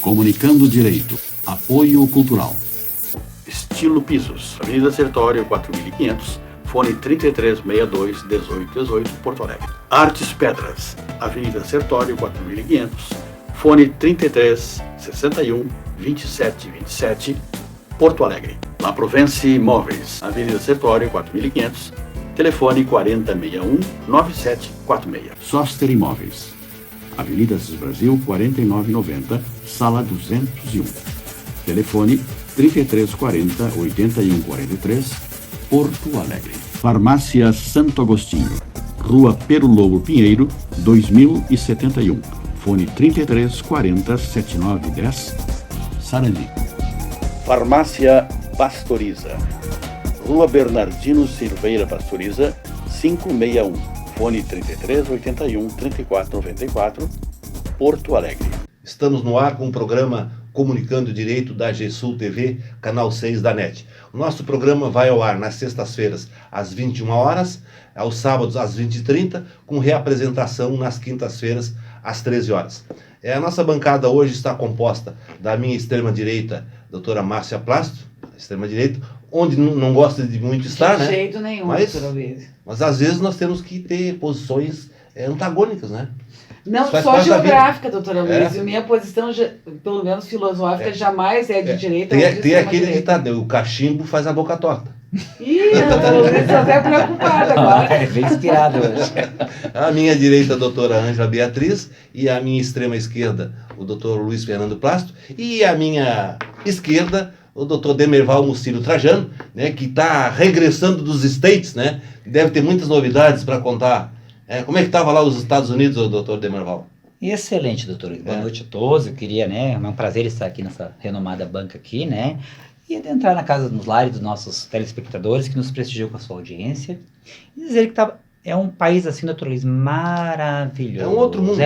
Comunicando Direito. Apoio Cultural. Estilo Pisos. Avenida Sertório 4500, fone 3362-1818, Porto Alegre. Artes Pedras. Avenida Sertório 4500, fone 3361-2727, Porto Alegre. La Provence Imóveis. Avenida Sertório 4500, telefone 4061-9746. Soster Imóveis. Avenida Assis Brasil 4990, sala 201. Telefone 3340-8143, Porto Alegre. Farmácia Santo Agostinho, Rua Perulobo Pinheiro, 2071. Fone 3340-7910, Sarandi. Farmácia Pastoriza, Rua Bernardino Silveira Pastoriza, 561. Fone 3381-3494, Porto Alegre. Estamos no ar com o programa Comunicando Direito da GSUL TV, canal 6 da NET. O nosso programa vai ao ar nas sextas-feiras às 21 horas, aos sábados às 20h30, com reapresentação nas quintas-feiras às 13 horas. A nossa bancada hoje está composta da minha extrema-direita, doutora Márcia Plasto, extrema-direita, onde não gosta de muito estar, né? De jeito nenhum, doutora Luiz. Mas às vezes nós temos que ter posições antagônicas, né? Não só geográfica, doutora Luiz. Minha posição, pelo menos filosófica, jamais é de direita. Tem aquele ditado, o cachimbo faz a boca torta. Ih, doutora Luiz, estou até preocupada agora. É bem inspirado hoje. A minha direita, a doutora Ângela Beatriz, e a minha extrema esquerda, o doutor Luiz Fernando Plasto, e a minha esquerda, o doutor Demerval Mucílio Trajano, né, que está regressando dos States, né? Deve ter muitas novidades para contar. Como é que estava lá os Estados Unidos, o doutor Demerval? Excelente, doutor. Boa noite a todos. Eu queria, é um prazer estar aqui nessa renomada banca aqui, né? E adentrar na casa, nos lares dos nossos telespectadores que nos prestigiam com a sua audiência. E dizer que é um país, assim, doutor Luiz, maravilhoso. É um outro mundo,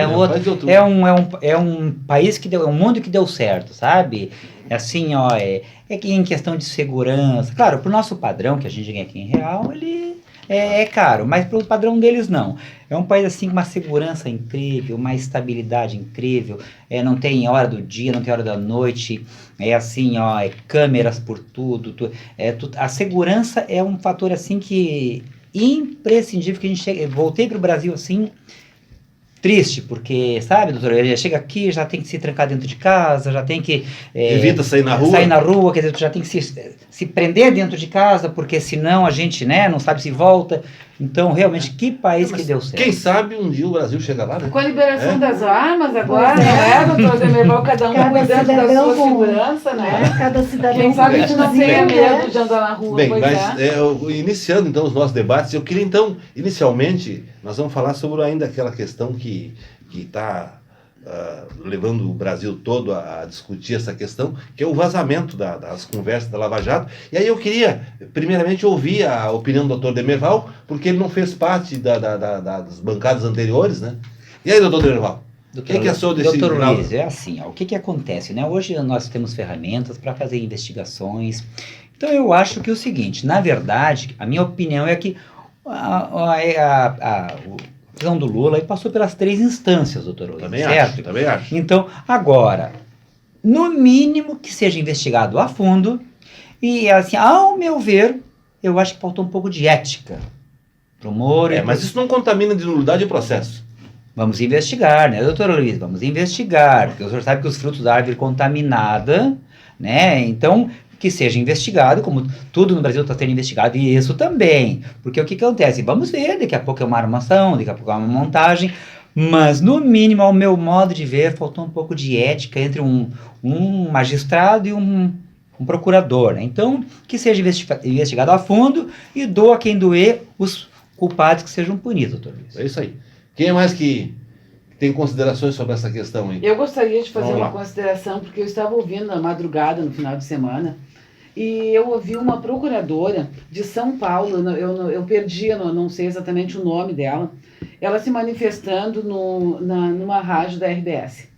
é um país que deu, é um mundo que deu certo, sabe? É assim, ó, é que em questão de segurança, claro, pro nosso padrão, que a gente ganha aqui em real, ele é caro, mas pro padrão deles não. É um país assim com uma segurança incrível, uma estabilidade incrível, não tem hora do dia, não tem hora da noite, assim, ó, câmeras por tudo, a segurança é um fator assim que imprescindível, que a gente voltei pro Brasil assim, triste, porque, sabe, doutor, ele chega aqui, já tem que se trancar dentro de casa, já tem que... evita sair na rua. Sair na rua, quer dizer, já tem que se prender dentro de casa, porque senão a gente, não sabe se volta. Então, realmente, que país que deu certo. Quem sabe um dia o Brasil chega lá, né? Com a liberação das armas agora, doutor Demerval, cada um cuidando da sua segurança, né? Cada cidadão. Quem sabe a gente não tenha medo de andar na rua. Bem, mas iniciando então os nossos debates, eu queria então, inicialmente, nós vamos falar sobre ainda aquela questão que está levando o Brasil todo a discutir essa questão, que é o vazamento das conversas da Lava Jato. E aí eu queria, primeiramente, ouvir a opinião do doutor Demerval, porque ele não fez parte das bancadas anteriores, né? E aí, doutor Demerval? O que achou desse doutor Luiz, é assim, ó, o que acontece, né? Hoje nós temos ferramentas para fazer investigações. Então eu acho que é o seguinte, na verdade, a minha opinião é que a prisão do Lula passou pelas 3 instâncias, doutor Luiz, certo? Também acho. Então, agora, no mínimo que seja investigado a fundo, e assim, ao meu ver, eu acho que faltou um pouco de ética pro Moro. Mas isso não contamina de nulidade o processo. Vamos investigar, né, doutor Luiz? Vamos investigar, porque o senhor sabe que os frutos da árvore contaminada, né, então... que seja investigado, como tudo no Brasil está sendo investigado, e isso também. Porque o que acontece? Vamos ver, daqui a pouco é uma armação, daqui a pouco é uma montagem, mas no mínimo, ao meu modo de ver, faltou um pouco de ética entre um magistrado e um procurador, né? Então, que seja investigado a fundo e doa quem doer, os culpados que sejam punidos, doutor Luiz. É isso aí. Quem é mais que tem considerações sobre essa questão aí? Eu gostaria de fazer uma consideração, porque eu estava ouvindo na madrugada, no final de semana, e eu ouvi uma procuradora de São Paulo, eu perdi, não sei exatamente o nome dela, ela se manifestando numa rádio da RBS.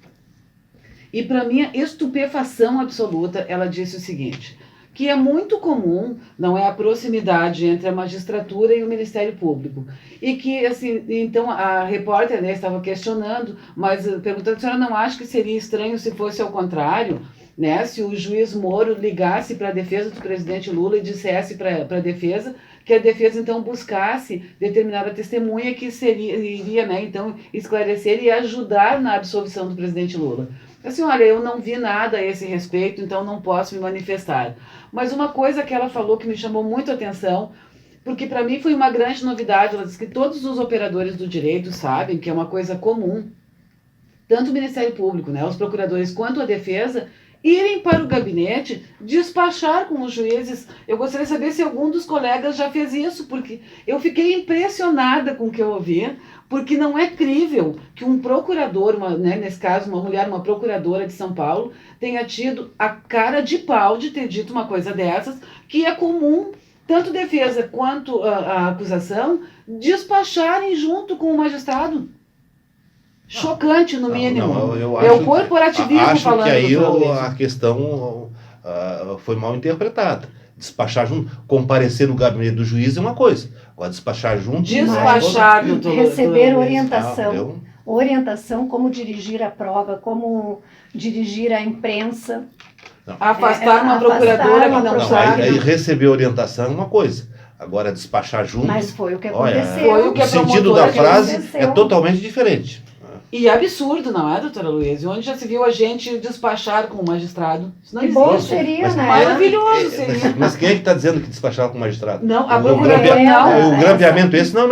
E para minha estupefação absoluta, ela disse o seguinte: que é muito comum, não é, a proximidade entre a magistratura e o Ministério Público. E que, assim, então a repórter, né, estava questionando, mas perguntando, a senhora não acha que seria estranho se fosse ao contrário, né, se o juiz Moro ligasse para a defesa do presidente Lula e dissesse para a defesa que a defesa então buscasse determinada testemunha que iria, né, então esclarecer e ajudar na absolvição do presidente Lula. Assim, olha, eu não vi nada a esse respeito, então não posso me manifestar. Mas uma coisa que ela falou que me chamou muito a atenção, porque para mim foi uma grande novidade, ela disse que todos os operadores do direito sabem que é uma coisa comum, tanto o Ministério Público, né, os procuradores, quanto a defesa, irem para o gabinete, despachar com os juízes. Eu gostaria de saber se algum dos colegas já fez isso, porque eu fiquei impressionada com o que eu ouvi, porque não é crível que um procurador, né, nesse caso uma mulher, uma procuradora de São Paulo, tenha tido a cara de pau de ter dito uma coisa dessas, que é comum, tanto defesa quanto a acusação, despacharem junto com o magistrado. Chocante, no mínimo. É o corporativismo acho falando. Acho que aí a questão foi mal interpretada. Despachar junto, comparecer no gabinete do juiz é uma coisa. Agora, despachar junto... Despachar, doutor. Receber orientação. Orientação, como dirigir a prova, como dirigir a imprensa. Não. Afastar uma procuradora que não sabe. Aí receber orientação é uma coisa. Agora, despachar junto... Mas foi o que aconteceu. Foi o que o sentido da frase aconteceu. é totalmente diferente. E é absurdo, não é, doutora Luísa? Onde já se viu a gente despachar com o magistrado? Isso não Que existe. bom seria, Mas né? Maravilhoso seria. Mas quem é que está dizendo que despachava com o magistrado? Não, a O procuradora não. O grampeamento esse? Não.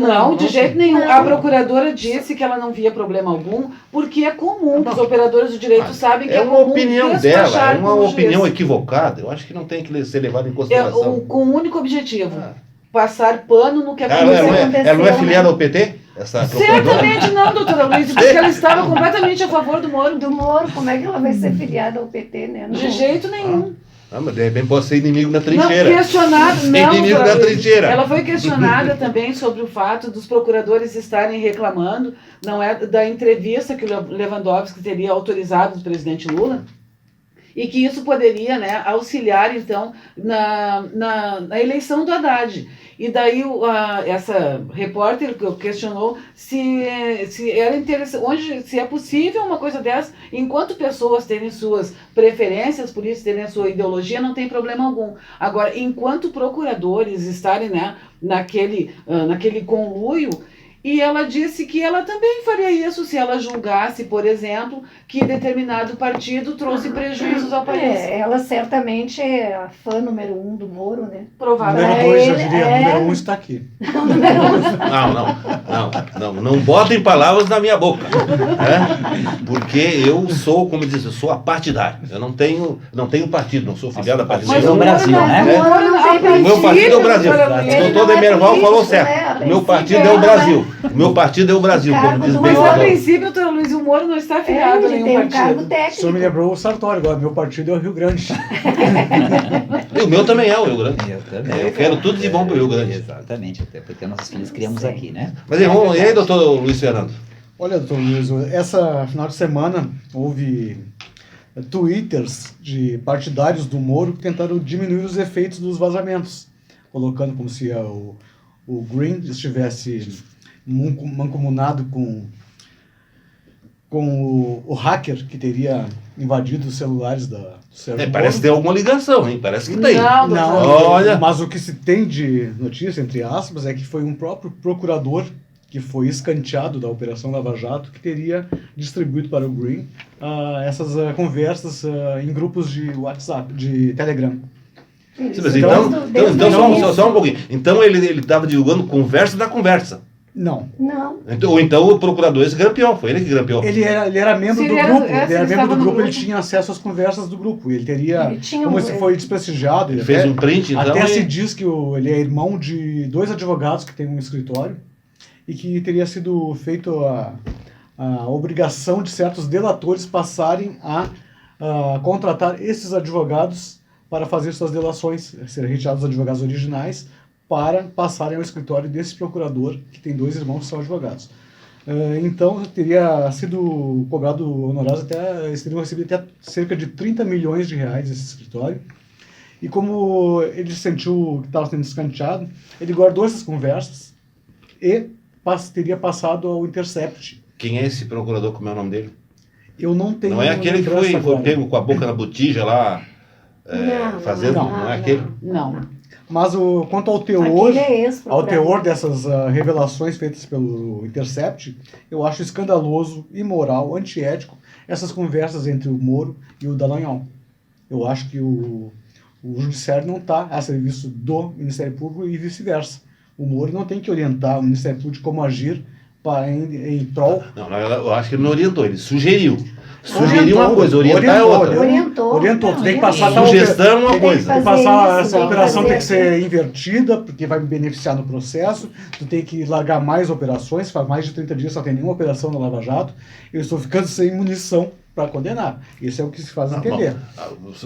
Não, de jeito nenhum. Não. A procuradora disse que ela não via problema algum, porque é comum, que os operadores do direito sabem que É é uma comum opinião despachar dela, é com uma o opinião juiz. equivocada. Eu acho que não tem que ser levado em consideração. Com o único objetivo, passar pano no que Ela aconteceu. não é filiada ao PT? Essa procuradora? Certamente não, doutora Luísa, porque ela estava completamente a favor do Moro. Do Moro, como é que ela vai ser filiada ao PT, né? De jeito nenhum. Mas de repente pode ser inimigo na Não, trincheira. questionada, não. Inimigo doutora da Luísa. trincheira. Ela foi questionada também sobre o fato dos procuradores estarem reclamando, não é, da entrevista que o Lewandowski teria autorizado do presidente Lula, e que isso poderia, né, auxiliar, então, na eleição do Haddad. E daí essa repórter questionou se era interessante, se é possível uma coisa dessa, enquanto pessoas terem suas preferências, por isso terem a sua ideologia, não tem problema algum. Agora, enquanto procuradores estarem, né, naquele conluio. E ela disse que ela também faria isso se ela julgasse, por exemplo, que determinado partido trouxe prejuízos ao país. Ela certamente é a fã número 1 do Moro, né? Provavelmente. Número 2, eu ele diria, é- número 1 está aqui. Não botem palavras na minha boca. Né? Porque eu sou, como diz, eu sou apartidário. Eu não tenho partido, não sou filiado a partido Mas nenhum. o Brasil, né? O Moro não tem O meu partido é o Brasil. doutora O Luísa. Ele doutor não é Demerval político, falou né? certo. A O meu princípio partido é é o uma- Brasil. O meu partido é o Brasil, como Cargo diz do bem o Mas a doutor. princípio, doutora Luísa, o Moro não está afiliado a Ele nenhum tem um cargo partido. O senhor me técnico. lembrou o Sartori agora, meu partido é o Rio Grande. E o meu também é o Rio Grande. Eu também. Eu quero tudo de bom pro Rio Grande. Exatamente, até porque nossos filhos criamos Sim. aqui, né? Mas e aí, doutor Luiz Fernando? Olha, doutor Luiz, essa final de semana houve twitters de partidários do Moro que tentaram diminuir os efeitos dos vazamentos, colocando como se o Green estivesse mancomunado com o hacker que teria invadido os celulares do Sérgio Parece Moro. ter alguma ligação, hein? Parece que tem. Não, Não, doutora. Olha. mas o que se tem de notícia, entre aspas, é que foi um próprio procurador que foi escanteado da Operação Lava Jato que teria distribuído para o Green essas conversas em grupos de WhatsApp, de Telegram. Sim, mas Então, então só um pouquinho. Então ele estava divulgando conversa da conversa. Não. Não. Ou então o procurador esse grampeou, foi ele que grampeou. Ele era membro Se do ele era- grupo, se ele era ele membro estava do no grupo, ele grupo. tinha acesso às conversas do grupo. Ele teria, Ele tinha como um- se foi desprestigiado, Ele fez um print, então. até e- se diz que ele é irmão de 2 advogados que têm um escritório e que teria sido feito a obrigação de certos delatores passarem a contratar esses advogados para fazer suas delações, ser retirados os advogados originais para passarem ao escritório desse procurador, que tem 2 irmãos que são advogados. Então, teria sido cobrado honorários eles teriam recebido até cerca de 30 milhões de reais esse escritório. E como ele sentiu que estava sendo escanteado, ele guardou essas conversas e teria passado ao Intercept. Quem é esse procurador? Como é o nome dele? Eu não tenho Não é aquele que lembrança foi agora. pego com a boca na botija lá, Não, fazendo? Não é aquele? Não. Mas quanto ao teor, Aquele é ao teor ex-procurador. dessas revelações feitas pelo Intercept, eu acho escandaloso, imoral, antiético essas conversas entre o Moro e o Dallagnol. Eu acho que o Judiciário não está a serviço do Ministério Público e vice-versa. O Moro não tem que orientar o Ministério Público de como agir em prol. Não, eu acho que ele não orientou, ele sugeriu. Sugeriu uma coisa, orientar é outra. Orientou. Tu tem que passar Não, tal Sugestão é uma Tem que coisa. fazer passar isso, essa tem que operação fazer tem que ser aquilo. invertida, porque vai me beneficiar no processo. Tu tem que largar mais operações, faz mais de 30 dias só tem nenhuma operação na Lava Jato. Eu estou ficando sem munição para condenar. Isso é o que se faz entender.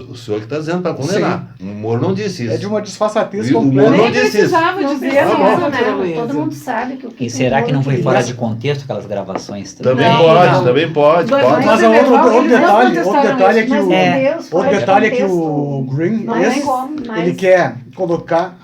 O senhor que está dizendo para condenar. O Moro não disse isso. É de uma disfarçatez E o completa. Moro não Nem disse isso. precisava Não dizer, precisa, né, não. doutora Luísa? Todo mundo sabe que o que E será que não foi Moro fora queria. de contexto aquelas gravações Também Não, pode, não. também pode. Mas- pode. Mas Mas outro eles não detalhe contestaram é que Mas, o... meu É. Deus, fora Outro de detalhe é que contexto. o Green, Não tem esse, como, mas- ele quer colocar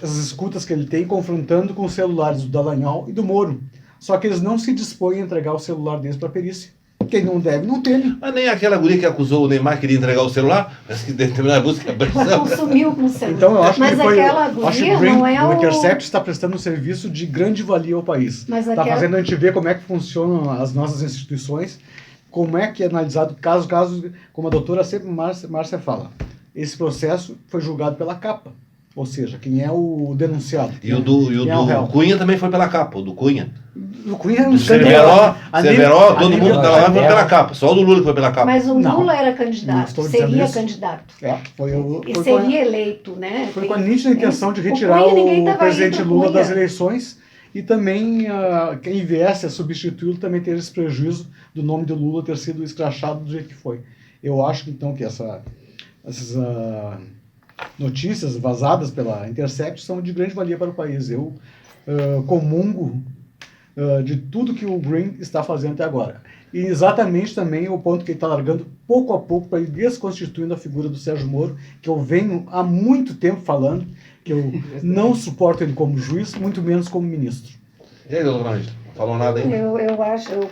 as escutas que ele tem confrontando com os celulares do Dallagnol e do Moro. Só que eles não se dispõem a entregar o celular deles para a perícia. Quem não deve, não tem. Mas nem aquela guria que acusou o Neymar queria entregar o celular, mas que determinada busca a pressão. Consumiu com o celular. Então eu acho Mas que foi, aquela acho que guria o Green, não é o o... Intercept está prestando um serviço de grande valia ao país. Mas Está aquela- fazendo a gente ver como é que funcionam as nossas instituições, como é que é analisado caso, como a doutora sempre Márcia fala. Esse processo foi julgado pela capa, ou seja, quem é o denunciado. E o do Quem é o réu. Cunha também foi pela capa, o do Cunha. O Cunha é um Do Cerveró, escândalo. todo mundo que estava lá foi pela capa. Só o do Lula que foi pela capa. Mas o Não. Lula era Não candidato, estou dizendo seria isso. candidato. Foi E com seria eleito, né? Foi com a nítida intenção de O retirar Cunha, ninguém o tava presidente indo pro Lula Cunha. das eleições e também quem viesse a substituí-lo também ter esse prejuízo do nome do Lula ter sido escrachado do jeito que foi. Eu acho então que essas notícias vazadas pela Intercept são de grande valia para o país. Eu comungo de tudo que o Green está fazendo até agora. E exatamente também o ponto que ele está largando pouco a pouco para ir desconstituindo a figura do Sérgio Moro, que eu venho há muito tempo falando, que eu não suporto ele como juiz, muito menos como ministro. E aí, doutor Ângelo, não falou nada ainda? Eu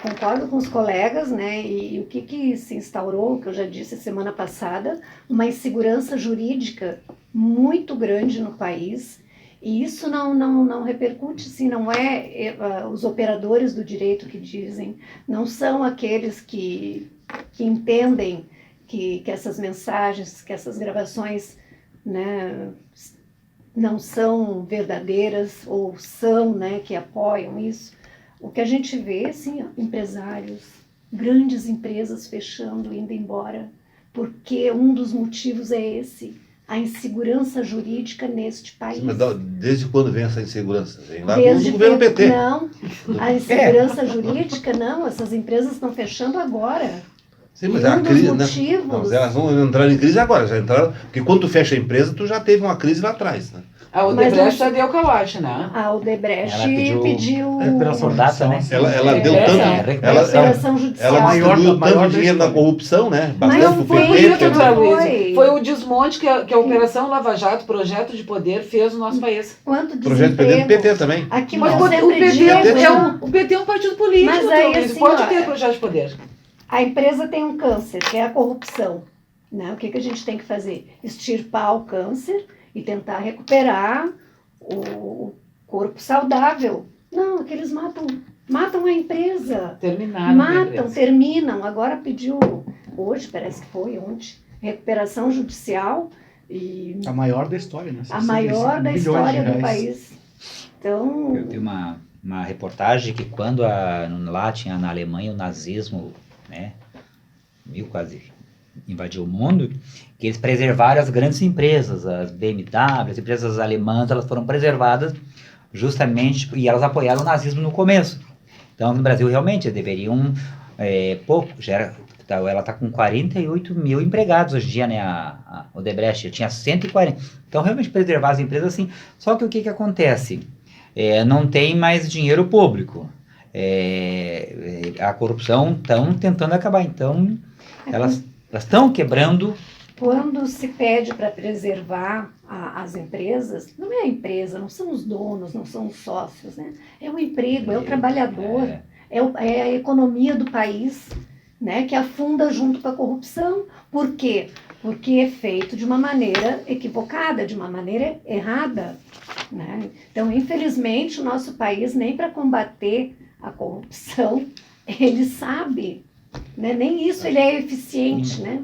concordo com os colegas, né? E o que se instaurou, que eu já disse semana passada, uma insegurança jurídica muito grande no país. E isso não repercute, se não é os operadores do direito que dizem, não são aqueles que entendem que essas mensagens, que essas gravações, né, não são verdadeiras ou são, né, que apoiam isso. O que a gente vê, assim, ó, empresários, grandes empresas fechando, indo embora, porque um dos motivos é esse, a insegurança jurídica neste país. Mas desde quando vem essa insegurança? Vem lá Desde do governo PT. Não, a insegurança jurídica, não, essas empresas estão fechando agora. Sim, mas E é a um dos crise, né? motivos- Não, mas elas vão entrar em crise agora, já entraram, porque quando tu fecha a empresa, tu já teve uma crise lá atrás, né? A Odebrecht já deu calote, né? A Odebrecht Ela pediu recuperação data, né? Ela deu É, tanto, recuperação. recuperação judicial. ela maior distribuiu da- maior tanto da dinheiro na história. corrupção, né? Mas Bastante não pro foi PT, isso, quer dizer, doutora Foi. Luísa. Foi o desmonte que a Operação Lava Jato, projeto de poder, fez no nosso país. Quanto projeto PT do desemprego. PT também. Aqui Mas nós o sempre PT, digo, o PT é um partido político, Mas doutora aí, Luísa, assim, pode ó, ter projeto de poder. a empresa tem um câncer, que é a corrupção. Né? O que a gente tem que fazer? Extirpar o câncer e tentar recuperar o corpo saudável. Não, é que eles matam a empresa. Terminaram. Matam, terminam. Agora pediu, hoje, parece que foi ontem, recuperação judicial e A maior da história, né? a maior da 65 bilhões de história do reais. país. Então, Eu vi uma reportagem que quando lá tinha na Alemanha o nazismo, né, quase invadiu o mundo, que eles preservaram as grandes empresas, as BMW, as empresas alemãs, elas foram preservadas justamente, e elas apoiaram o nazismo no começo. Então, no Brasil, realmente, deveriam, ela está com 48 mil empregados hoje em dia, né, a Odebrecht, tinha 140. Então, realmente, preservar as empresas, assim, só que o que acontece? Não tem mais dinheiro público. A corrupção estão tentando acabar. Então, elas estão quebrando quando se pede para preservar as empresas, não é a empresa, não são os donos, não são os sócios, né? É o emprego, é o trabalhador, é a economia do país, né? Que afunda junto com a corrupção. Por quê? Porque é feito de uma maneira equivocada, de uma maneira errada, né? Então, infelizmente, o nosso país, nem para combater a corrupção, ele sabe, né? Nem isso ele é eficiente, né?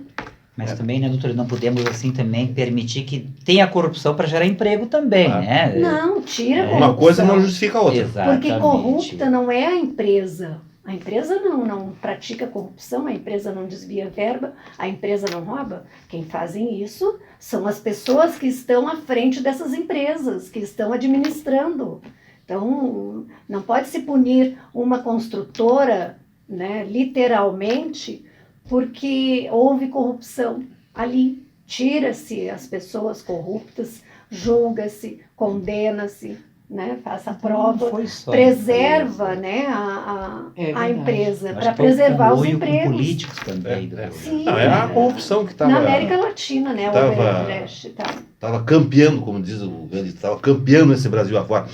Mas também, né, doutora, não podemos assim também permitir que tenha corrupção para gerar emprego também, né? Não, tira a corrupção. Uma coisa não justifica a outra. Exatamente. Porque corrupta não é a empresa. A empresa não pratica corrupção, a empresa não desvia verba, a empresa não rouba. Quem fazem isso são as pessoas que estão à frente dessas empresas, que estão administrando. Então, não pode se punir uma construtora, né, literalmente, porque houve corrupção ali. Tira-se as pessoas corruptas, julga-se, condena-se, né, faça a prova, preserva, né, a empresa, para preservar os empregos. Com políticos também. Sim, Não, é a corrupção que estava... na América Latina, né, o Odebrecht, Estava campeando, como diz o Gandhi, estava campeando esse Brasil afora.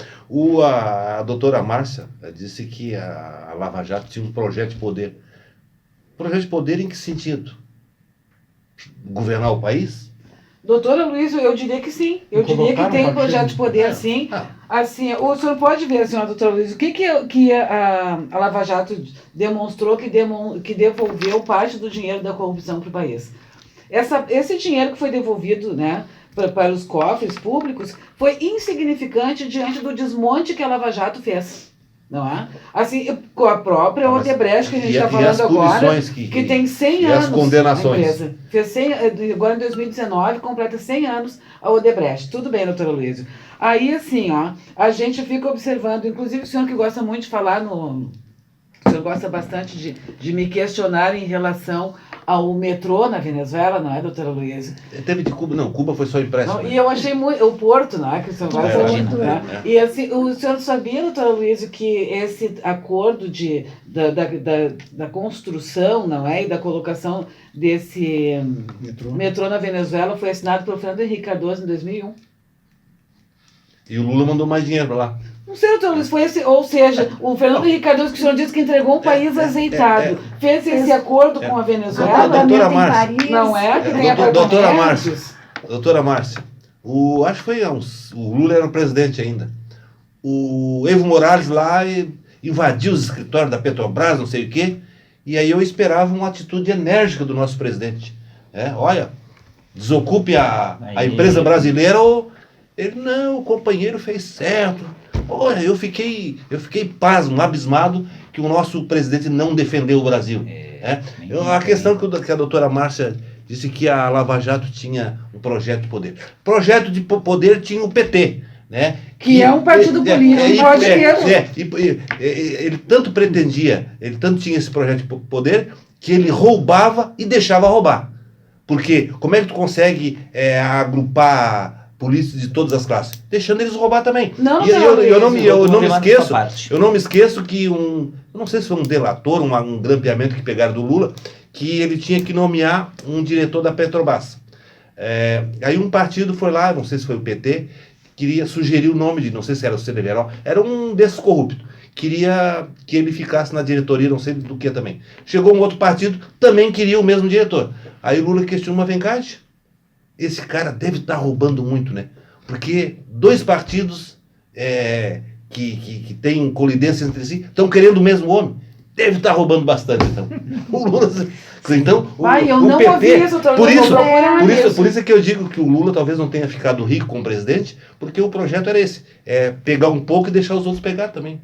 A doutora Márcia disse que a Lava Jato tinha um projeto de poder. Projeto de poder em que sentido? Governar o país? Doutora Luiz, eu diria que sim. Eu diria que tem um projeto de poder, sim. Assim, o senhor pode ver, senhora doutora Luiz, o que a Lava Jato demonstrou que devolveu parte do dinheiro da corrupção para o país. Esse dinheiro que foi devolvido, né, para os cofres públicos foi insignificante diante do desmonte que a Lava Jato fez. Não é? Assim, com a própria Odebrecht, que a gente está falando agora, que tem 100 anos. E as condenações. A empresa. Fez 100, agora em 2019, completa 100 anos a Odebrecht. Tudo bem, doutora Luísa. Aí, assim, ó, a gente fica observando, inclusive o senhor que gosta muito de falar o senhor gosta bastante de me questionar em relação ao metrô na Venezuela, não é, doutora Luísa? Teve de Cuba, não, Cuba foi só empréstimo. E eu achei muito, o Porto, né, que o senhor gosta muito, né? E assim, o senhor sabia, doutora Luísa, que esse acordo da construção, não é, e da colocação desse metrô na Venezuela foi assinado pelo Fernando Henrique Cardoso em 2001? E o Lula mandou mais dinheiro para lá. Não sei, doutor Luiz, foi esse, ou seja, o Fernando Henrique Cardoso, que o senhor disse que entregou um país azeitado, fez esse acordo com a Venezuela, doutora Márcia, não é? Que tem doutora Márcia, acho que foi o Lula era o presidente ainda. O Evo Morales lá invadiu os escritórios da Petrobras, não sei o quê, e aí eu esperava uma atitude enérgica do nosso presidente. Olha, desocupe a empresa brasileira ou... Ele, não, o companheiro fez certo. Olha, eu fiquei pasmo, abismado que o nosso presidente não defendeu o Brasil. A questão que a doutora Márcia disse que a Lava Jato tinha um projeto de poder. Projeto de poder tinha o PT, né? Que é um partido político, pode ter. Ele tanto pretendia, ele tanto tinha esse projeto de poder, que ele roubava e deixava roubar. Porque como é que tu consegue agrupar polícias de todas as classes, deixando eles roubar também. Eu não me esqueço que eu não sei se foi um delator, um grampeamento que pegaram do Lula, que ele tinha que nomear um diretor da Petrobras. Aí um partido foi lá, não sei se foi o PT, queria sugerir o nome de, não sei se era o Cereverol, era um desses corruptos, queria que ele ficasse na diretoria, não sei do que também. Chegou um outro partido, também queria o mesmo diretor. Aí o Lula questionou, mas vem cá, esse cara deve estar roubando muito, né? Porque dois partidos que têm colidência entre si estão querendo o mesmo homem. Deve estar roubando bastante, então. O Lula... Então, o PT... Por isso é que eu digo que o Lula talvez não tenha ficado rico como presidente, porque o projeto era esse. Pegar um pouco e deixar os outros pegar também.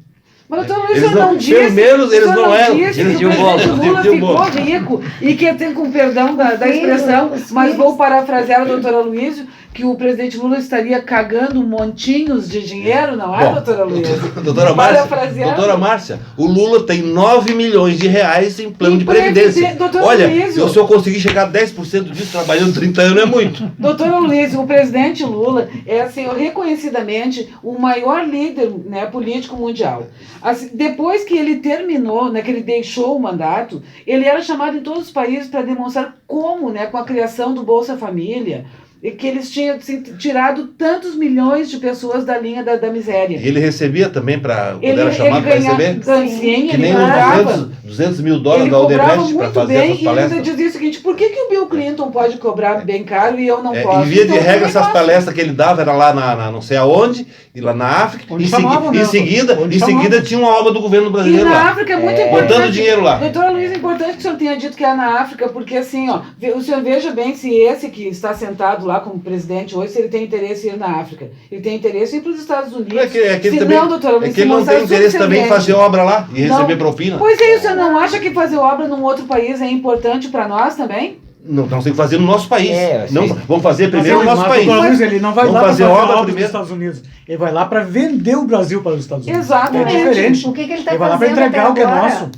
Mas doutor Luiz, o senhor não disse, pelo menos eles não eram. Eles que o presidente Lula ficou rico e que tem, com perdão da expressão, mas vou parafrasear a doutora Luiz, que o presidente Lula estaria cagando montinhos de dinheiro, não é, Bom, doutora Luísa? Doutora Márcia, o Lula tem 9 milhões de reais em plano Em de previdência. doutora Olha, Luísa. se eu conseguir chegar a 10% disso trabalhando 30 anos é muito. Doutora Luísa, o presidente Lula é, assim, reconhecidamente o maior líder, né, político mundial. Assim, depois que ele terminou, né, que ele deixou o mandato, ele era chamado em todos os países para demonstrar como, né, com a criação do Bolsa Família, e que eles tinham assim, tirado tantos milhões de pessoas da linha da miséria. E ele recebia também, quando Ele era chamado para receber? Sim, Que ele nem cobrava. os 200 mil dólares Ele da cobrava Odebrecht para muito fazer bem essas e ainda palestras. dizia o seguinte, por que o Bill Clinton pode cobrar bem caro e eu não posso? Em via de Então, regra, eu essas posso. palestras que ele dava era lá na não sei aonde, e lá na África, Onde em chamavam mesmo. seguida Onde tinha uma obra do governo E brasileiro na lá. África é muito Botando importante. dinheiro lá. Doutora Luísa, é importante que o senhor tenha dito que é na África, porque assim, ó, o senhor veja bem se esse que está sentado lá como presidente hoje, se ele tem interesse em ir na África. Ele tem interesse em ir para os Estados Unidos. É que ele Se também, não, doutora Luísa, é que ele se não mostrar tem interesse também em subserviente. fazer obra lá e Não. receber propina. Pois é, o senhor não acha que fazer obra num outro país é importante para nós também? Não, nós temos que fazer no nosso país. Assim, Não, vamos fazer primeiro no Mas, nosso país. doutor Luiz, ele não vai Vamos lá para fazer fazer obra obra nos primeiro. Estados Unidos. Ele vai lá para vender o Brasil para os Estados Unidos. Exatamente. É diferente. O que ele está Ele vai lá para fazendo entregar até o que é agora? nosso.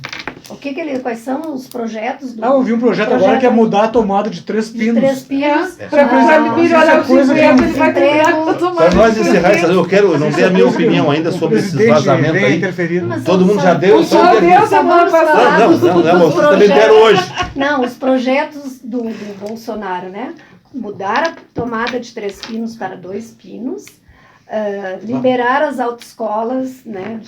Quais são os projetos do... Eu vi um projeto agora que é mudar a tomada de 3 de pinos. 3 pinos. Para melhorar o isso é coisa desemprego, que- ele vai terminar com a tomada. Para nós encerrar isso, eu não dei a minha opinião ainda O sobre esses presidente vazamentos vem aí. interferir. Mas Todo mundo são- já deu, O só senhor que- deu semana passada. Não, vocês também deram hoje. Não, os projetos do Bolsonaro, né? Mudar a tomada de 3 pinos para 2 pinos, liberar as autoescolas, né?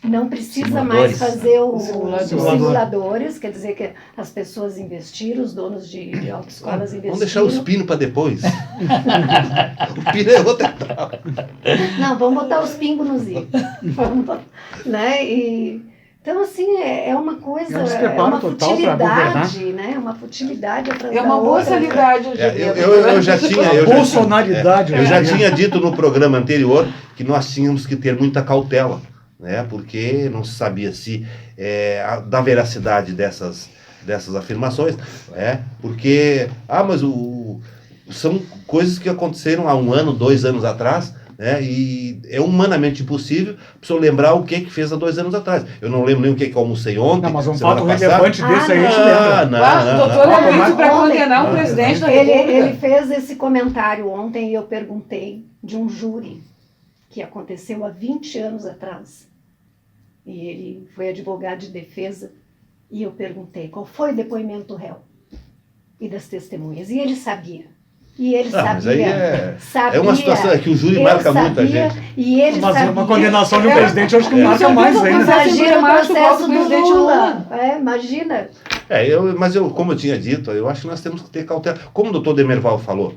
Não precisa mais Simuladores. fazer os Simuladores. simuladores, quer dizer que as pessoas investiram, os donos de autoescolas investiram. Vamos deixar os pinos para depois. O pino é outra etapa. Não, vamos botar os pingos nos i. Né? Então, assim, é uma coisa, É um despreparo uma total pra futilidade, né? Uma futilidade atrás É da uma boa outra. sanidade. Eu já tinha. Bolsonaridade. Eu já tinha dito no programa anterior que nós tínhamos que ter muita cautela, né? Porque não se sabia se da veracidade dessas afirmações, né? Porque mas são coisas que aconteceram há 1 ano, 2 anos atrás, né? E é humanamente impossível a pessoa lembrar o que fez há 2 anos atrás. Eu não lembro nem o que almocei ontem. Não, mas um semana fato passada. relevante desse aí a gente lembra. Doutor não. Luiz, para Ontem- condenar um presidente da Ele República. fez esse comentário ontem e eu perguntei de um júri que aconteceu há 20 anos atrás. E ele foi advogado de defesa e eu perguntei qual foi o depoimento do réu e das testemunhas. E ele sabia. E ele Mas aí sabia. é uma situação que o júri Ele marca muito a sabia, gente. E ele Mas sabia. uma condenação de um É. presidente eu acho que marca Isso mais é um ainda. processo Imagina o emblemático igual processo do do presidente Lula. Imagina. Como eu tinha dito, eu acho que nós temos que ter cautela. Como o doutor Demerval falou,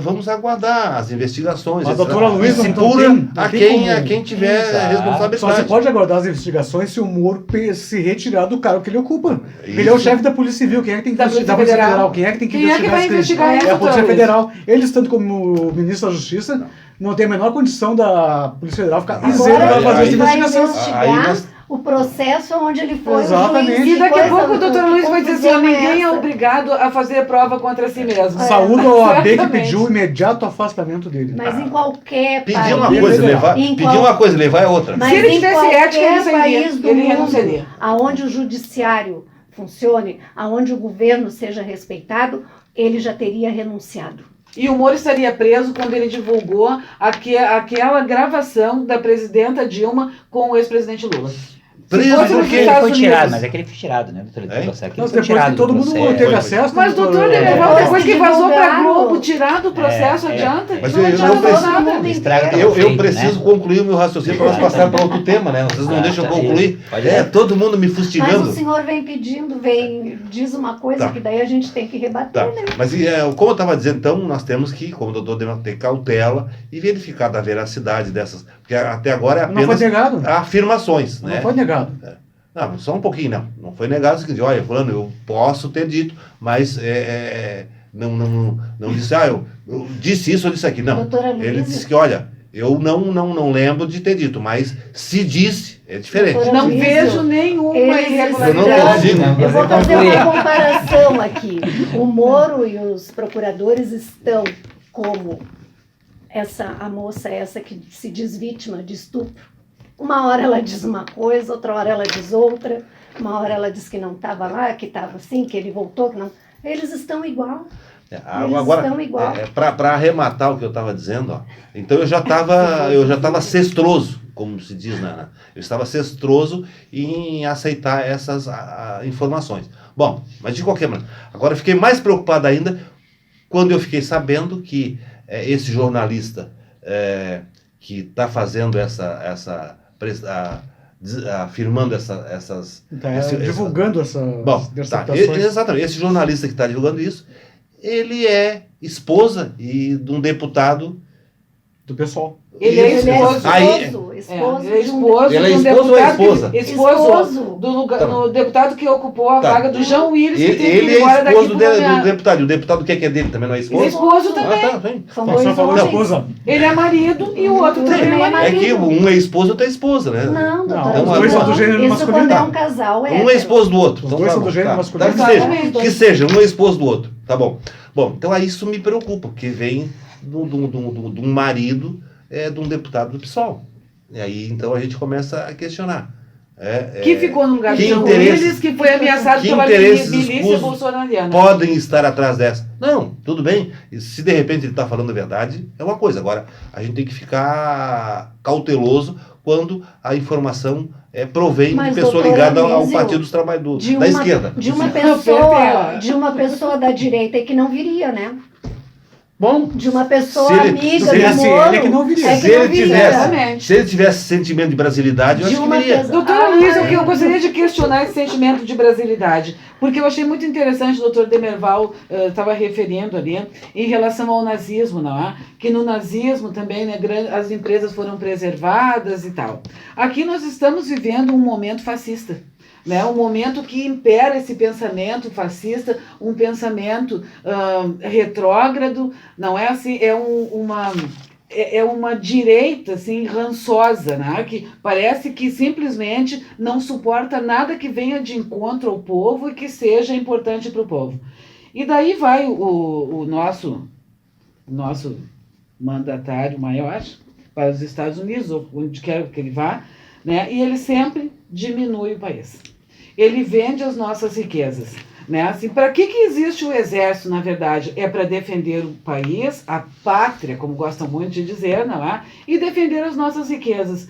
vamos aguardar as investigações. Mas, etc. doutora Luísa, se não pura tem- não a tem como. quem tiver Exato. responsabilidade. Só se pode aguardar as investigações se o Moro se retirar do cargo que ele ocupa. Isso. Ele é o chefe da Polícia Civil. Quem é que tem que Da investigar? Polícia Da Polícia Federal. Federal. Quem é que tem que Quem é que investigar? vai esse crime? investigar isso, É a Polícia doutor Federal. Ele, estando como ministro da Justiça, não tem a menor condição da Polícia Federal ficar Agora, isento de fazer essa ele vai investigação. investigar Aí nós- o processo onde ele foi Exatamente. o juiz. E daqui a Que pouco o coisa- doutor que Luiz vai dizer assim, confusão ninguém é essa? obrigado a fazer prova contra si mesmo. Saúde ao OAB que Certamente. pediu o imediato afastamento dele. Mas em qualquer Pedir país. uma coisa, levar, Em pedir qual- uma coisa, levar é outra. Mas Se ele em tivesse qualquer ética, ele sairia. país do Ele mundo, renunciaria. aonde o judiciário funcione, aonde o governo seja respeitado, ele já teria renunciado. E o Moro estaria preso quando ele divulgou aquela gravação da presidenta Dilma com o ex-presidente Lula. Preso Se fosse Mas nos porque ele Estados foi tirado, Unidos. mas é que ele foi tirado, né, doutor? Hein? Ele Mas foi depois tirado que todo do mundo processo. teve acesso... Mas, doutor Demerval, É, depois que se vazou pra divulgaram. Globo, tirado o processo, adianta? Mas Não eu adianta preciso- nada. mundo Estraga inteiro. tá Eu feito, preciso né? concluir o meu raciocínio para nós passar para outro tema, né? Vocês não deixam eu tá, concluir. pode ir. Todo mundo me Mas fustigando. o senhor vem pedindo, diz uma coisa Tá. que daí a gente tem que rebater, Tá. né? Mas como eu estava dizendo, então, nós temos que, como o doutor deve ter cautela e verificar da veracidade dessas. Porque até agora é Não foi apenas negado. afirmações, Não né? foi negado. Não, só um pouquinho, não. Não foi negado o seguinte, olha, fulano, eu posso ter dito, mas não disse, eu disse isso ou disse aquilo. Não. Doutora Ele Luísa, disse que, olha, Eu não lembro de ter dito, mas se disse, é diferente. Doutora Não Luísa, vejo nenhuma eles irregularidade. Eu não consigo. Eu vou fazer uma comparação aqui. O Moro e os procuradores estão como a moça essa que se diz vítima de estupro. Uma hora ela diz uma coisa, outra hora ela diz outra. Uma hora ela diz que não estava lá, que estava assim, que ele voltou, que não. Eles estão igual. Agora, estão igual. para arrematar o que eu estava dizendo, ó, então eu já estava cestroso, como se diz, eu estava cestroso em aceitar essas informações. Bom, mas de qualquer maneira, agora eu fiquei mais preocupado ainda quando eu fiquei sabendo que esse jornalista que está fazendo afirmando essas... divulgando essa Bom, exatamente, esse jornalista que está divulgando isso, ele é esposa de um deputado do pessoal. Ele é Isso. esposo. Esposo Ele é de um esposo Ele é de um esposo ou é deputado esposa? esposo do lugar, Tá. no deputado que ocupou a Tá. vaga do João Willis, que teve que Ele ir embora é daqui esposo pro do nomeado. deputado. E o deputado que é dele também não é Ele é esposo? esposo também. Ah, tá, bem. São Só dois falou homens. esposa. Ele é marido e o outro também é É marido. É que um é esposo e outro é esposa, né? Não, doutora. Não, os dois são do gênero Isso quando masculino. é um casal, Um é esposo do outro. Os dois tá são bom, do gênero tá. masculino. Tá, Exatamente. que seja, um é esposo do outro. Tá bom. Bom, então aí isso me preocupa, porque vem de um marido de um deputado do PSOL. E aí então a gente começa a questionar. Que ficou no lugar do que João interesses- Willis, que foi ameaçado que pela interesses milícia escusos bolsonariana. podem estar atrás dessa. Não, tudo bem. E se de repente ele está falando a verdade, é uma coisa. Agora, a gente tem que ficar cauteloso quando a informação provém Mas, de pessoa doutora ligada ao Anísio, Partido dos Trabalhadores, De da esquerda. de uma Perfeito. de uma pessoa da direita que não viria, né? Bom, De uma pessoa Se ele- amiga se ele- do se Moro. ele é que não viria. é que se não ele viria. tivesse, Exatamente. se ele tivesse sentimento de brasilidade, eu De acho que uma viria. pessoa- Doutora Luísa, eu gostaria de questionar esse sentimento de brasilidade, porque eu achei muito interessante, o doutor Demerval estava referindo ali, em relação ao nazismo, não é? Que no nazismo também, né, as empresas foram preservadas e tal. Aqui nós estamos vivendo um momento fascista. Né, um momento que impera esse pensamento fascista, um pensamento retrógrado, não é assim, uma direita assim, rançosa, né, que parece que simplesmente não suporta nada que venha de encontro ao povo e que seja importante para o povo. E daí vai o nosso mandatário maior para os Estados Unidos, ou onde quer que ele vá, né, e ele sempre diminui o país. Ele vende as nossas riquezas. Né? Assim, para que existe o exército, na verdade? É para defender o país, a pátria, como gostam muito de dizer, não é? E defender as nossas riquezas.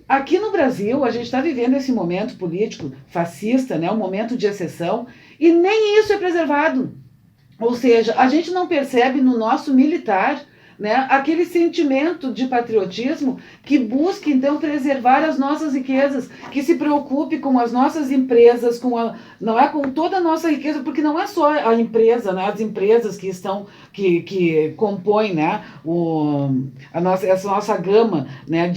Aqui no Brasil, a gente está vivendo esse momento político fascista, né? Um momento de exceção, e nem isso é preservado. Ou seja, a gente não percebe no nosso militar, né, aquele sentimento de patriotismo que busca, então, preservar as nossas riquezas, que se preocupe com as nossas empresas, não é com toda a nossa riqueza, porque não é só a empresa, né, as empresas que compõem, né, essa nossa gama, né,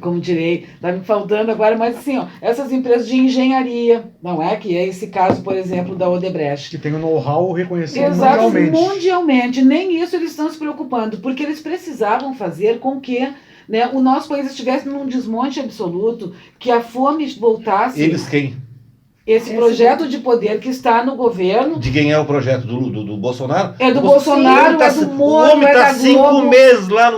como direi, está me faltando agora, mas assim, ó, essas empresas de engenharia, não é? Que é esse caso, por exemplo, da Odebrecht. Que tem um know-how reconhecido Exato, mundialmente. nem isso eles estão se preocupando, porque eles precisavam fazer com que, né, o nosso país estivesse num desmonte absoluto, que a fome voltasse. Eles quem? Esse projeto de poder que está no governo. De quem é o projeto? Do Bolsonaro? É do Bolsonaro, é do Moro, O homem é está da 5 Globo. meses lá,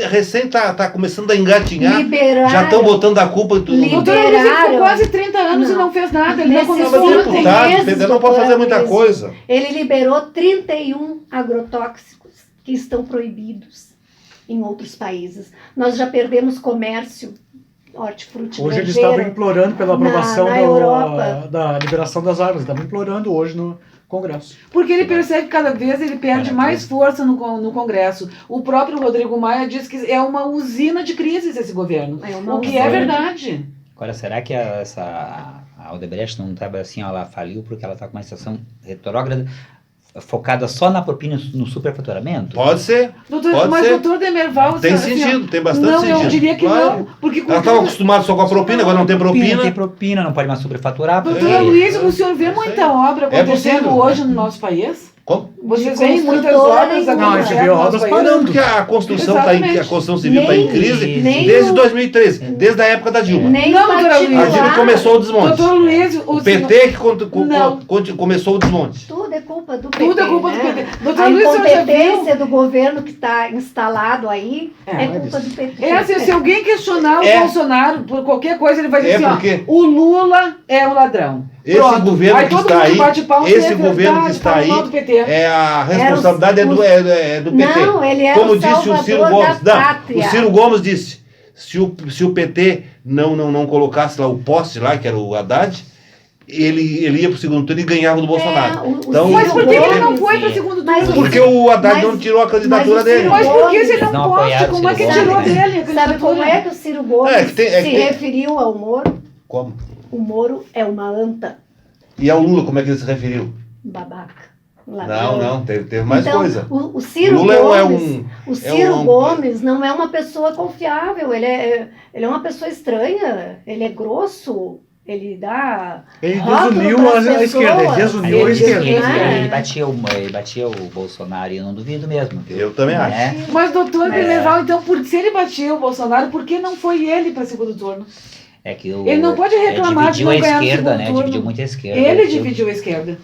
recém tá começando a engatinhar. Liberaram. Já estão botando a culpa em tudo. Doutora Luísa ficou quase 30 anos e Não. não fez nada. Ele não Nesses começou Mas ontem, ontem. deputado, meses, Pedro, não pode fazer muita doutora coisa. Ele liberou 31 agrotóxicos que estão proibidos em outros países. Nós já perdemos comércio hortifruti Hoje eles grangeiro. estavam implorando pela aprovação na Europa. da liberação das armas. Estavam implorando hoje no Congresso. Porque ele percebe que cada vez ele perde mais força no Congresso. O próprio Rodrigo Maia diz que é uma usina de crises esse governo. É uma O que usina. é verdade. Agora, será que a Odebrecht não estava assim, ó, ela faliu porque ela está com uma situação retrógrada, focada só na propina no superfaturamento? Pode ser. Doutor, mas ser. doutor Demerval... Tem assim, sentido, tem bastante não, sentido. eu diria que Claro. não. Porque Ela estava acostumada só com a propina, agora não tem Não propina. tem propina, não pode mais superfaturar. Doutora Luísa, o senhor vê É muita obra acontecendo possível. hoje no nosso país? Como? Vocês De veem muitas construtora obras nenhuma. Não, a gente vê acontecendo nos obras países. parando. Porque a construção tá em, Exatamente. a construção civil está em Nem- crise nem desde o- 2013, desde a época da Dilma. Nem Não, doutora A Luísa. Dilma começou o desmonte. Doutor Luiz, O PT que Não. começou o desmonte. Tudo é culpa do PT. Tudo é culpa do né? PT. Doutor A Luiz, você já viu? incompetência do governo que está instalado aí É, é culpa do PT. É assim, se alguém questionar o É. Bolsonaro por qualquer coisa, ele vai dizer É assim, porque- ó, o Lula é um ladrão. Esse Pronto. governo Aí que todo está mundo aí, bate palma, esse é governo verdade, que está fala aí, mal do PT. a responsabilidade é do PT. Não, ele é Como o disse o salvador Ciro Gomes. da Não, pátria. o Ciro Gomes disse, se o PT não colocasse lá o poste lá, que era o Haddad, ele ia pro segundo turno e ganhava do Bolsonaro. o Então, Mas por que que ele não Gomes, foi para segundo mas turno? porque o Haddad Mas- não tirou a candidatura mas o dele. Ciro Mas por que se ele Eles não não pode? apoiaram Como é que o Ciro tirou Gomes. dele a Sabe candidatura? como é que o Ciro Gomes É, que tem- se referiu ao Moro? Como? O Moro é uma anta E ao Lula, como é que ele se referiu? babaca. ladrão. Não, teve mais então, coisa. O Ciro Lula Gomes, o é Ciro um- Gomes não é uma pessoa confiável, ele é uma pessoa estranha, ele é grosso, ele dá Ele rótulo desuniu pras a esquerda, ele pessoas. desuniu a Ele esquerda. desuniu, né? Ele batia o Bolsonaro e eu não duvido mesmo. Viu? Eu também acho. Né? Mas, doutor É. General, então, se ele batia o Bolsonaro, por que não foi ele para segundo turno? É que Ele não pode reclamar de dividiu não a ganhar no esquerda, segundo né? turno. Dividiu muito a esquerda. Ele Viu? dividiu a esquerda.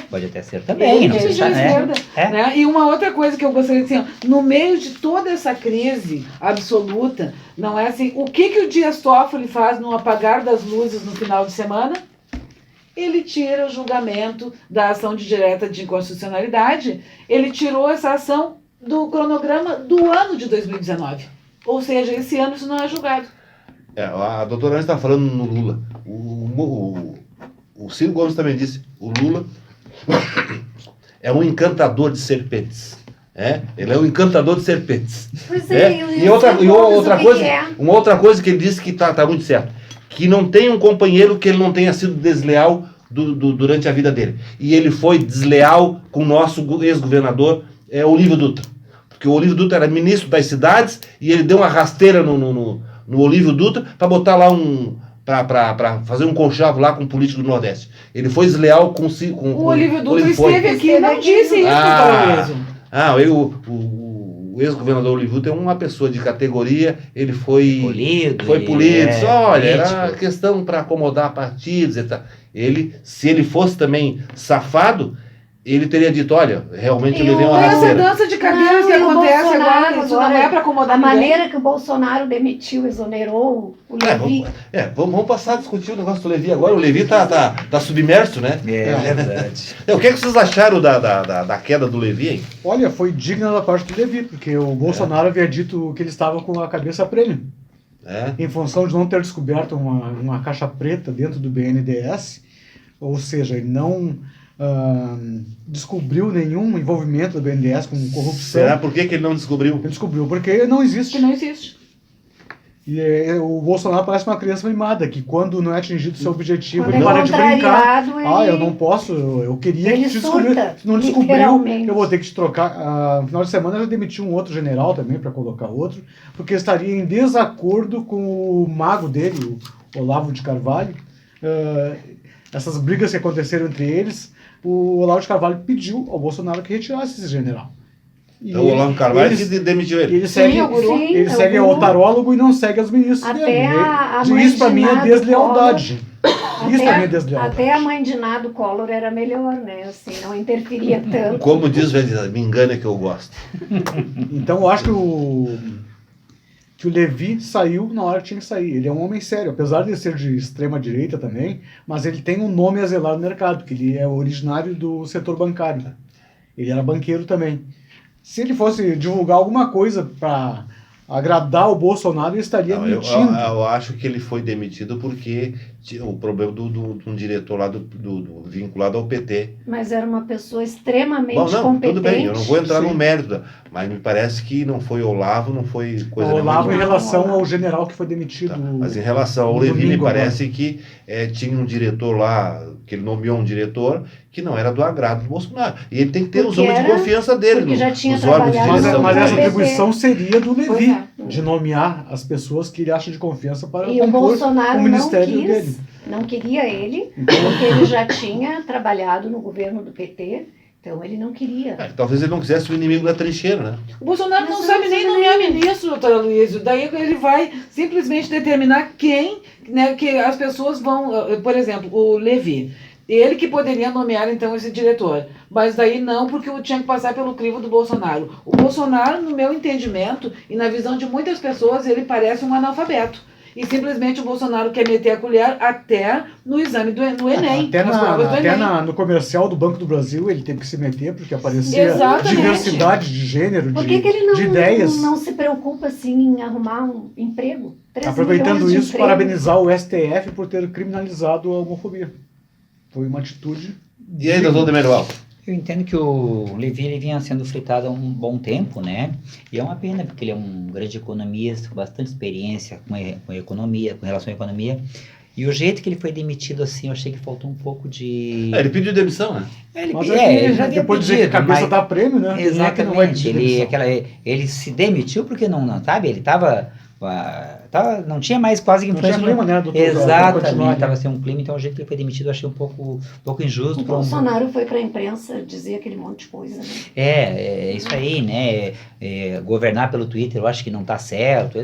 Pode até ser também, Ele não sei se dividiu a tá, né? esquerda. É. Né? E uma outra coisa que eu gostaria de dizer, ó, no meio de toda essa crise absoluta, não é assim, o que o Dias Toffoli faz no apagar das luzes no final de semana? Ele tira o julgamento da ação de direta de inconstitucionalidade, ele tirou essa ação do cronograma do ano de 2019. Ou seja, esse ano isso não é julgado. A doutora Ana está falando no Lula. O Ciro Gomes também disse, o Lula é um encantador de serpentes. Ele é um encantador de serpentes. Pois E outra coisa, uma outra coisa que ele disse que tá muito certo, que não tem um companheiro que ele não tenha sido desleal durante a vida dele. E ele foi desleal com o nosso ex-governador, Olívio Dutra. Porque o Olívio Dutra era ministro das cidades e ele deu uma rasteira no Olívio Dutra para botar lá para fazer um conchavo lá com o político do Nordeste. Ele foi desleal com O Olívio Dutra foi. esteve aqui e não disse isso, Ah. doutor O ex-governador Olívio Dutra é uma pessoa de categoria, ele foi Polido. foi ele polido, é olha, era político. questão para acomodar partidos, etc. Se ele fosse também safado, ele teria dito, olha, realmente eu E levei uma Essa rasteira. dança de cadeiras Não, que e o acontece Bolsonaro agora, isso não agora, é para acomodar A ninguém. maneira que o Bolsonaro demitiu, exonerou o Levi. Vamos passar a discutir o negócio do Levi agora. O Levi tá submerso, né? É verdade. O que vocês acharam da queda do Levi, hein? Olha, foi digna da parte do Levi, porque o Bolsonaro havia dito que ele estava com a cabeça a prêmio. Em função de não ter descoberto uma caixa preta dentro do BNDES, ou seja, ele não descobriu nenhum envolvimento do BNDES com corrupção. Será por que ele não descobriu? Ele descobriu porque não existe. Que não existe. E o Bolsonaro parece uma criança mimada, que quando não é atingido seu objetivo, Quando ele é para de brincar. contrariado, Eu não posso, eu queria ele que te descobrir. surta, Se não descobriu, literalmente. eu vou ter que te trocar. No final de semana eu demiti um outro general também para colocar outro, porque estaria em desacordo com o mago dele, o Olavo de Carvalho. Essas brigas que aconteceram entre eles, o Olavo de Carvalho pediu ao Bolsonaro que retirasse esse general. E Então o Olavo Carvalho eles- que demitiu ele. ele segue, Sim, ele é segue o o tarólogo e não segue as ministras Até dele. a mãe Isso pra de mim é Nado deslealdade. Isso pra mim é deslealdade. Até a mãe de Nado Collor era melhor, né? Assim, não interferia tanto. Como diz o Vedina, me engana que eu gosto. Então eu acho que o Levi saiu na hora que tinha que sair. Ele é um homem sério, apesar de ser de extrema direita também, mas ele tem um nome a zelar no mercado, porque ele é originário do setor bancário. Ele era banqueiro também. Se ele fosse divulgar alguma coisa para agradar o Bolsonaro, ele estaria Não, mentindo. eu acho que ele foi demitido porque tinha o problema de um diretor lá vinculado ao PT. Mas era uma pessoa extremamente Bom, não, competente. tudo bem, eu não vou entrar Sim. no mérito, mas me parece que não foi Olavo, não foi coisa O Olavo em nenhuma. relação ao general que foi demitido. Tá, mas em relação ao no Levi, me domingo parece que tinha um diretor lá, que ele nomeou um diretor, que não era do agrado do Bolsonaro. E ele tem que ter os Porque homens de era- confiança dele, porque já tinha nos órgãos de trabalhado Mas, direção. mas essa PT. atribuição seria do Pois Levi, é. de nomear as pessoas que ele acha de confiança para E o compor Bolsonaro o não ministério quis, dele. não queria ele, porque ele já tinha trabalhado no governo do PT Então ele não queria. Talvez ele não quisesse o inimigo da trincheira, né? O Bolsonaro não Mas sabe não nem sabe nomear nem. ministro, doutora Luísa. Daí ele vai simplesmente determinar quem, né, que as pessoas vão... Por exemplo, o Levi. Ele que poderia nomear, então, esse diretor. Mas daí não, porque tinha que passar pelo crivo do Bolsonaro. O Bolsonaro, no meu entendimento, e na visão de muitas pessoas, ele parece um analfabeto. E simplesmente o Bolsonaro quer meter a colher até no exame do Enem. Até, nas provas do Enem. no comercial do Banco do Brasil ele teve que se meter, porque aparecia Exatamente. diversidade de gênero, Por que, que ele de ideias. não se preocupa assim em arrumar um emprego? 13 Aproveitando milhões de isso, emprego. parabenizar o STF por ter criminalizado a homofobia. Foi uma atitude. E aí, doutor Demerval? Eu entendo que o Levi ele vinha sendo fritado há um bom tempo, né? E é uma pena, porque ele é um grande economista, com bastante experiência com economia, com relação à economia. E o jeito que ele foi demitido, assim, eu achei que faltou um pouco de... Ele pediu demissão, né? Mas Ele já havia depois de dizer que a pedido, cabeça mas- dá prêmio, né? Quem é que não vai Exatamente, pedir ele, demissão? ele se demitiu porque não sabe, ele tava, não tinha mais quase Não tinha influência. clima, né, doutor? Pra continuar, Exatamente, né? estava sem um clima, então o jeito que ele foi demitido eu achei um pouco injusto. O pra um- Bolsonaro foi para a imprensa dizer aquele monte de coisa, né? É isso aí, né? Governar pelo Twitter eu acho que não está certo.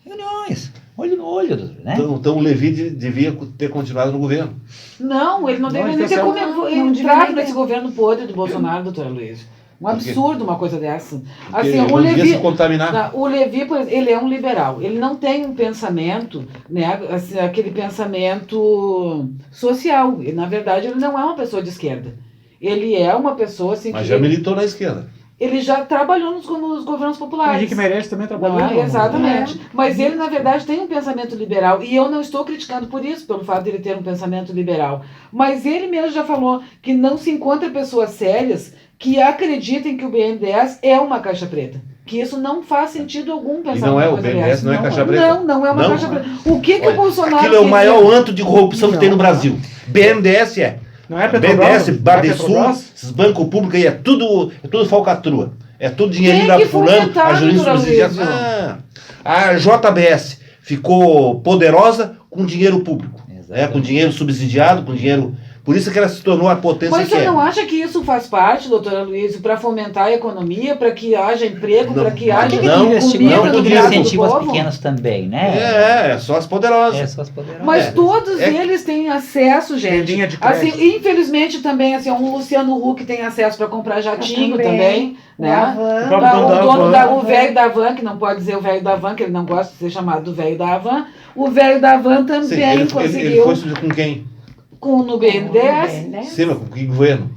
Reuniões, olho no olho, né? Então o Levi devia ter continuado no governo. Não, ele não Não, deveria ele nem ter tá certo. Não entrado deveria nesse ter. governo podre do Bolsonaro, doutora Luiz. Um Por quê? absurdo uma coisa dessa. Porque Assim, ele o não devia Levi, se contaminar. o Levi, por exemplo, ele é um liberal. Ele não tem um pensamento, né, assim, aquele pensamento social. E, na verdade, ele não é uma pessoa de esquerda. Ele é uma pessoa assim Mas que já militou na esquerda. ele já trabalhou nos governos O populares. Henrique Meirelles também Não trabalhou. é? no- Exatamente. Mas ele, na verdade, tem um pensamento liberal. E eu não estou criticando por isso, pelo fato de ele ter um pensamento liberal. Mas ele mesmo já falou que não se encontra pessoas sérias que acreditem que o BNDES é uma caixa preta. Que isso não faz sentido algum pensar E não é uma o coisa BNDES, dessa. não é caixa preta? Não é uma Não? caixa preta. O que o Olha, Bolsonaro aquilo é o quis maior dizer? anto de corrupção que tem no Brasil. BNDES é. Não é Petrobras? BNDES, Não é Badesul, Petrobras? esses bancos públicos aí, é tudo falcatrua. É tudo dinheirinho Quem da que foi fulano, vetado, a juiz doutora subsidiada. Luísa? A JBS ficou poderosa com dinheiro público. Exatamente. Com dinheiro subsidiado, com dinheiro... Por isso que ela se tornou a potência Mas que você é. não acha que isso faz parte, doutora Luiz, para fomentar a economia, para que haja emprego, Não, para que não, haja não, comida não, no não prato do incentivo aos povo? pequenos também, né? É só as poderosas. É, só as poderosas. Mas todos É- eles têm acesso, gente. linha de Assim, crédito. infelizmente também, assim, um Luciano Huck tem acesso para comprar jatinho também, O né? Avan, O próprio dono da O dono Havan. o velho da Van, que não pode dizer o velho da Van, que ele não gosta de ser chamado do velho da Van. O velho da Van também Sim, ele conseguiu foi com quem? no BNDES. né? Sim, mas com que governo?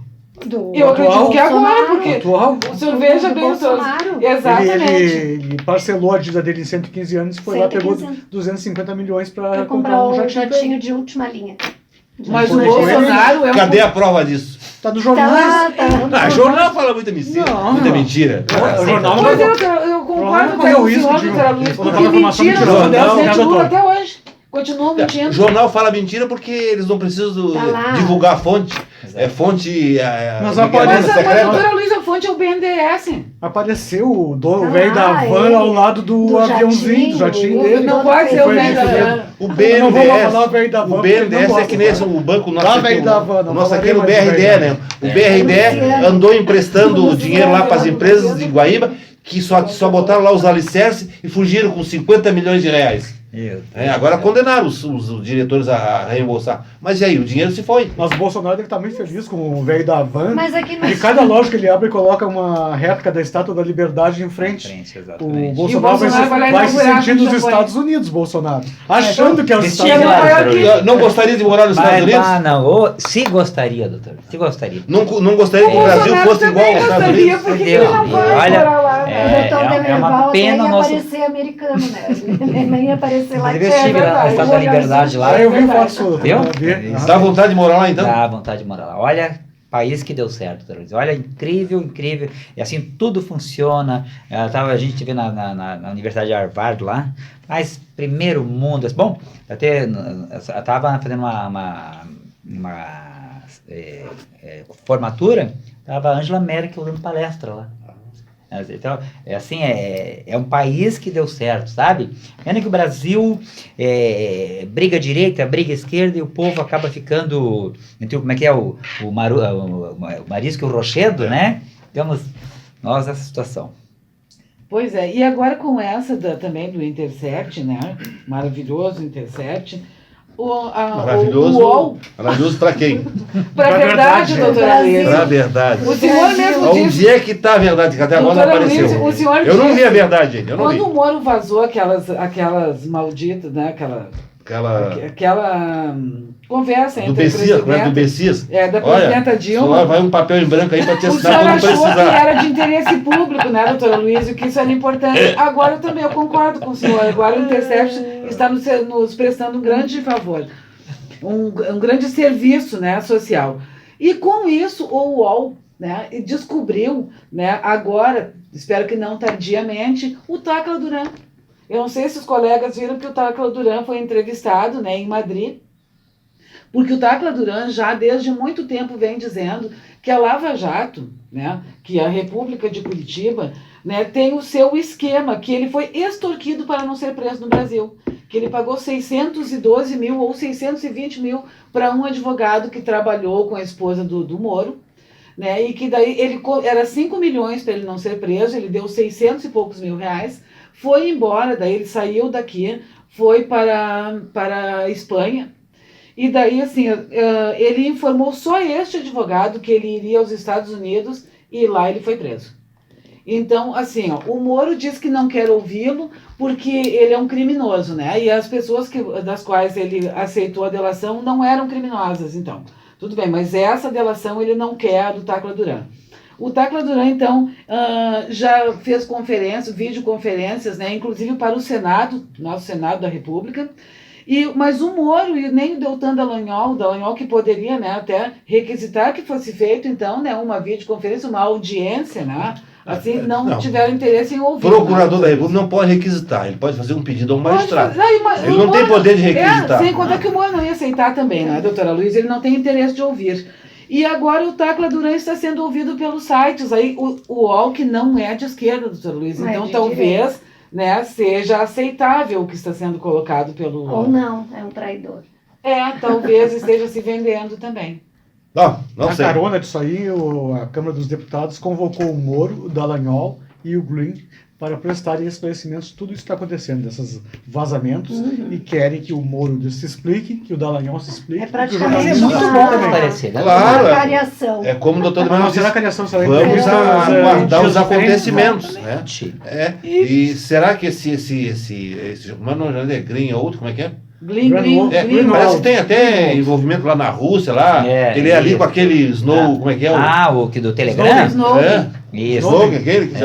Do Eu acredito que agora, Bolsonaro. porque Atual. o senhor veja Do bem, o senhor... Bolsonaro. Exatamente. Ele parcelou a dívida dele em 115 anos e foi lá e pegou 115 250 milhões para Para comprar comprar um o jatinho. jatinho de última linha. Mas o Foi Bolsonaro é um... Cadê a prova disso? Tá no jornal. Ah, jornal fala muita mentira. Não, Muita não. mentira. O jornal não Pois vai- eu concordo Jornal com correu o isso senhor, de- doutora Luiz, de porque colocar informação mentira, mentirosa. o Não, gente doutor. dura até hoje. Continua mentindo. Jornal fala mentira porque eles não precisam Tá lá. divulgar a fonte. Exato. É fonte. Mas é aparece- Mas a secreta. doutora Luísa Fonte é o BNDES. Apareceu o Ah, velho da Van ele- ao lado do do aviãozinho, do jatinho jatinho, dele. Não pode ser o Foi velho isso da mesmo. Van. O Eu não vou BNDES. falar o velho da Van, O porque ele não BNDES é gosta, que nem esse, cara. o banco nosso Lá, aqui, velho da Van, não o nosso aqui falarei no mais do BRDE, velho. né? O BRDE Luciano. andou emprestando Luciano. dinheiro lá para as empresas de Guaíba que só botaram lá os alicerces e fugiram com 50 milhões de reais. Agora condenaram os diretores a reembolsar. Mas e aí, o dinheiro se foi. Mas o Bolsonaro deve estar muito feliz com o velho da Van. Mas aqui De nós... cada loja que ele abre, coloca uma réplica da Estátua da Liberdade em frente. O Exatamente. Bolsonaro, Bolsonaro vai lá vai se inaugurar sentir com nos champanhe. Estados Unidos, Bolsonaro. Achando que é os Vestia Estados lá, Unidos. Unidos. doutor. Não gostaria de morar nos Estados Unidos? Não, se gostaria, doutor. Se gostaria. Não gostaria que o O Brasil Bolsonaro fosse igual também aos Estados gostaria, Unidos? porque Entendeu? ele não vai Olha, morar lá, né? O doutor é uma Demerval pena até ia nosso- parecer americano, né? Nem ia aparecer lá. Inclusive, que eu é estive lá na verdade. Estátua da Liberdade lá. Aí eu vi Verdade. foto sua. Viu? Dá vontade de morar lá então? Dá vontade de morar lá. Olha, país que deu certo, doutor Luiz. Olha, incrível, incrível. E assim, tudo funciona. A gente vê na Universidade de Harvard lá, mas primeiro mundo. Bom, eu estava fazendo uma formatura, estava a Angela Merkel dando palestra lá. Então, assim, é um país que deu certo, sabe? Pena que o Brasil briga direita, briga esquerda e o povo acaba ficando entre como é que é o Marisco e o Rochedo, né? Temos nós nessa situação. Pois é, e agora com essa também do Intercept, né? Maravilhoso Intercept. Maravilhoso. O UOL, Maravilhoso para quem? para a verdade, doutora Luísa. Para a verdade. O senhor mesmo Onde disse. é que está a verdade? Que até agora não Doutora apareceu. Luísa, o senhor Eu não vi disse- a verdade ainda. Eu não vi. Quando o Moro vazou aquelas malditas, né? Aquela conversa Do entre o Bessias, né? Do presidente. Bessias. Da presidenta Olha, Dilma. só vai um papel em branco aí para te O assinar senhor quando achou que precisar. era de interesse público, né, doutora Luísa, que isso era importante. Agora também eu concordo com o senhor. Agora o Intercept está nos prestando um grande favor, um grande serviço, né, social. E com isso o UOL, né, descobriu, né, agora, espero que não tardiamente, o Tacla Duran. Eu não sei se os colegas viram que o Tacla Duran foi entrevistado, né, em Madrid, porque o Tacla Duran já desde muito tempo vem dizendo que a Lava Jato, né, que a República de Curitiba, né, tem o seu esquema, que ele foi extorquido para não ser preso no Brasil, que ele pagou 612 mil ou 620 mil para um advogado que trabalhou com a esposa do Moro, né, e que daí era 5 milhões para ele não ser preso, ele deu 600 e poucos mil reais, foi embora, daí ele saiu daqui, foi para a Espanha, e daí, assim, ele informou só este advogado que ele iria aos Estados Unidos e lá ele foi preso. Então, assim, ó, o Moro diz que não quer ouvi-lo porque ele é um criminoso, né? E as pessoas das quais ele aceitou a delação não eram criminosas, então. Tudo bem, mas essa delação ele não quer do Tacla Duran. O Tacla Duran, então, já fez conferências, videoconferências, né, inclusive para o Senado, nosso Senado da República, mas o Moro e nem o Deltan Dallagnol que poderia, né, até requisitar que fosse feito, então, né, uma videoconferência, uma audiência, né, assim, não tiveram interesse em ouvir. O procurador da República não pode requisitar, ele pode fazer um pedido ao magistrado. Ele não tem poder de requisitar. Sem contar que o Moro não ia aceitar também, né, doutora Luísa, ele não tem interesse de ouvir. E agora o Tacla Duran está sendo ouvido pelos sites, aí o UOL, que não é de esquerda, doutora Luísa, então talvez, né, seja aceitável o que está sendo colocado pelo UOL. Ou não, é um traidor. Talvez esteja se vendendo também. Não Na sei. carona disso aí, a Câmara dos Deputados convocou o Moro, o Dallagnol e o Green para prestarem esclarecimentos de tudo isso que está acontecendo, desses vazamentos, e querem que o Moro se explique, que o Dallagnol se explique. É e que o praticamente É jornalista muito Ah, bom também. esclarecer, né? Claro. Uma variação. É como o doutor Mas não Manuel será disse, que a reação será vamos entrevista, aguardar dias os acontecimentos, né? Exatamente. E será que esse Mano Negrinho, outro, como é que é? Gling, Parece que tem até envolvimento lá na Rússia, lá. Ele é ali isso. com aquele Snow, como é que é? O que do Telegram? Snowden. Isso. Snowden, aquele que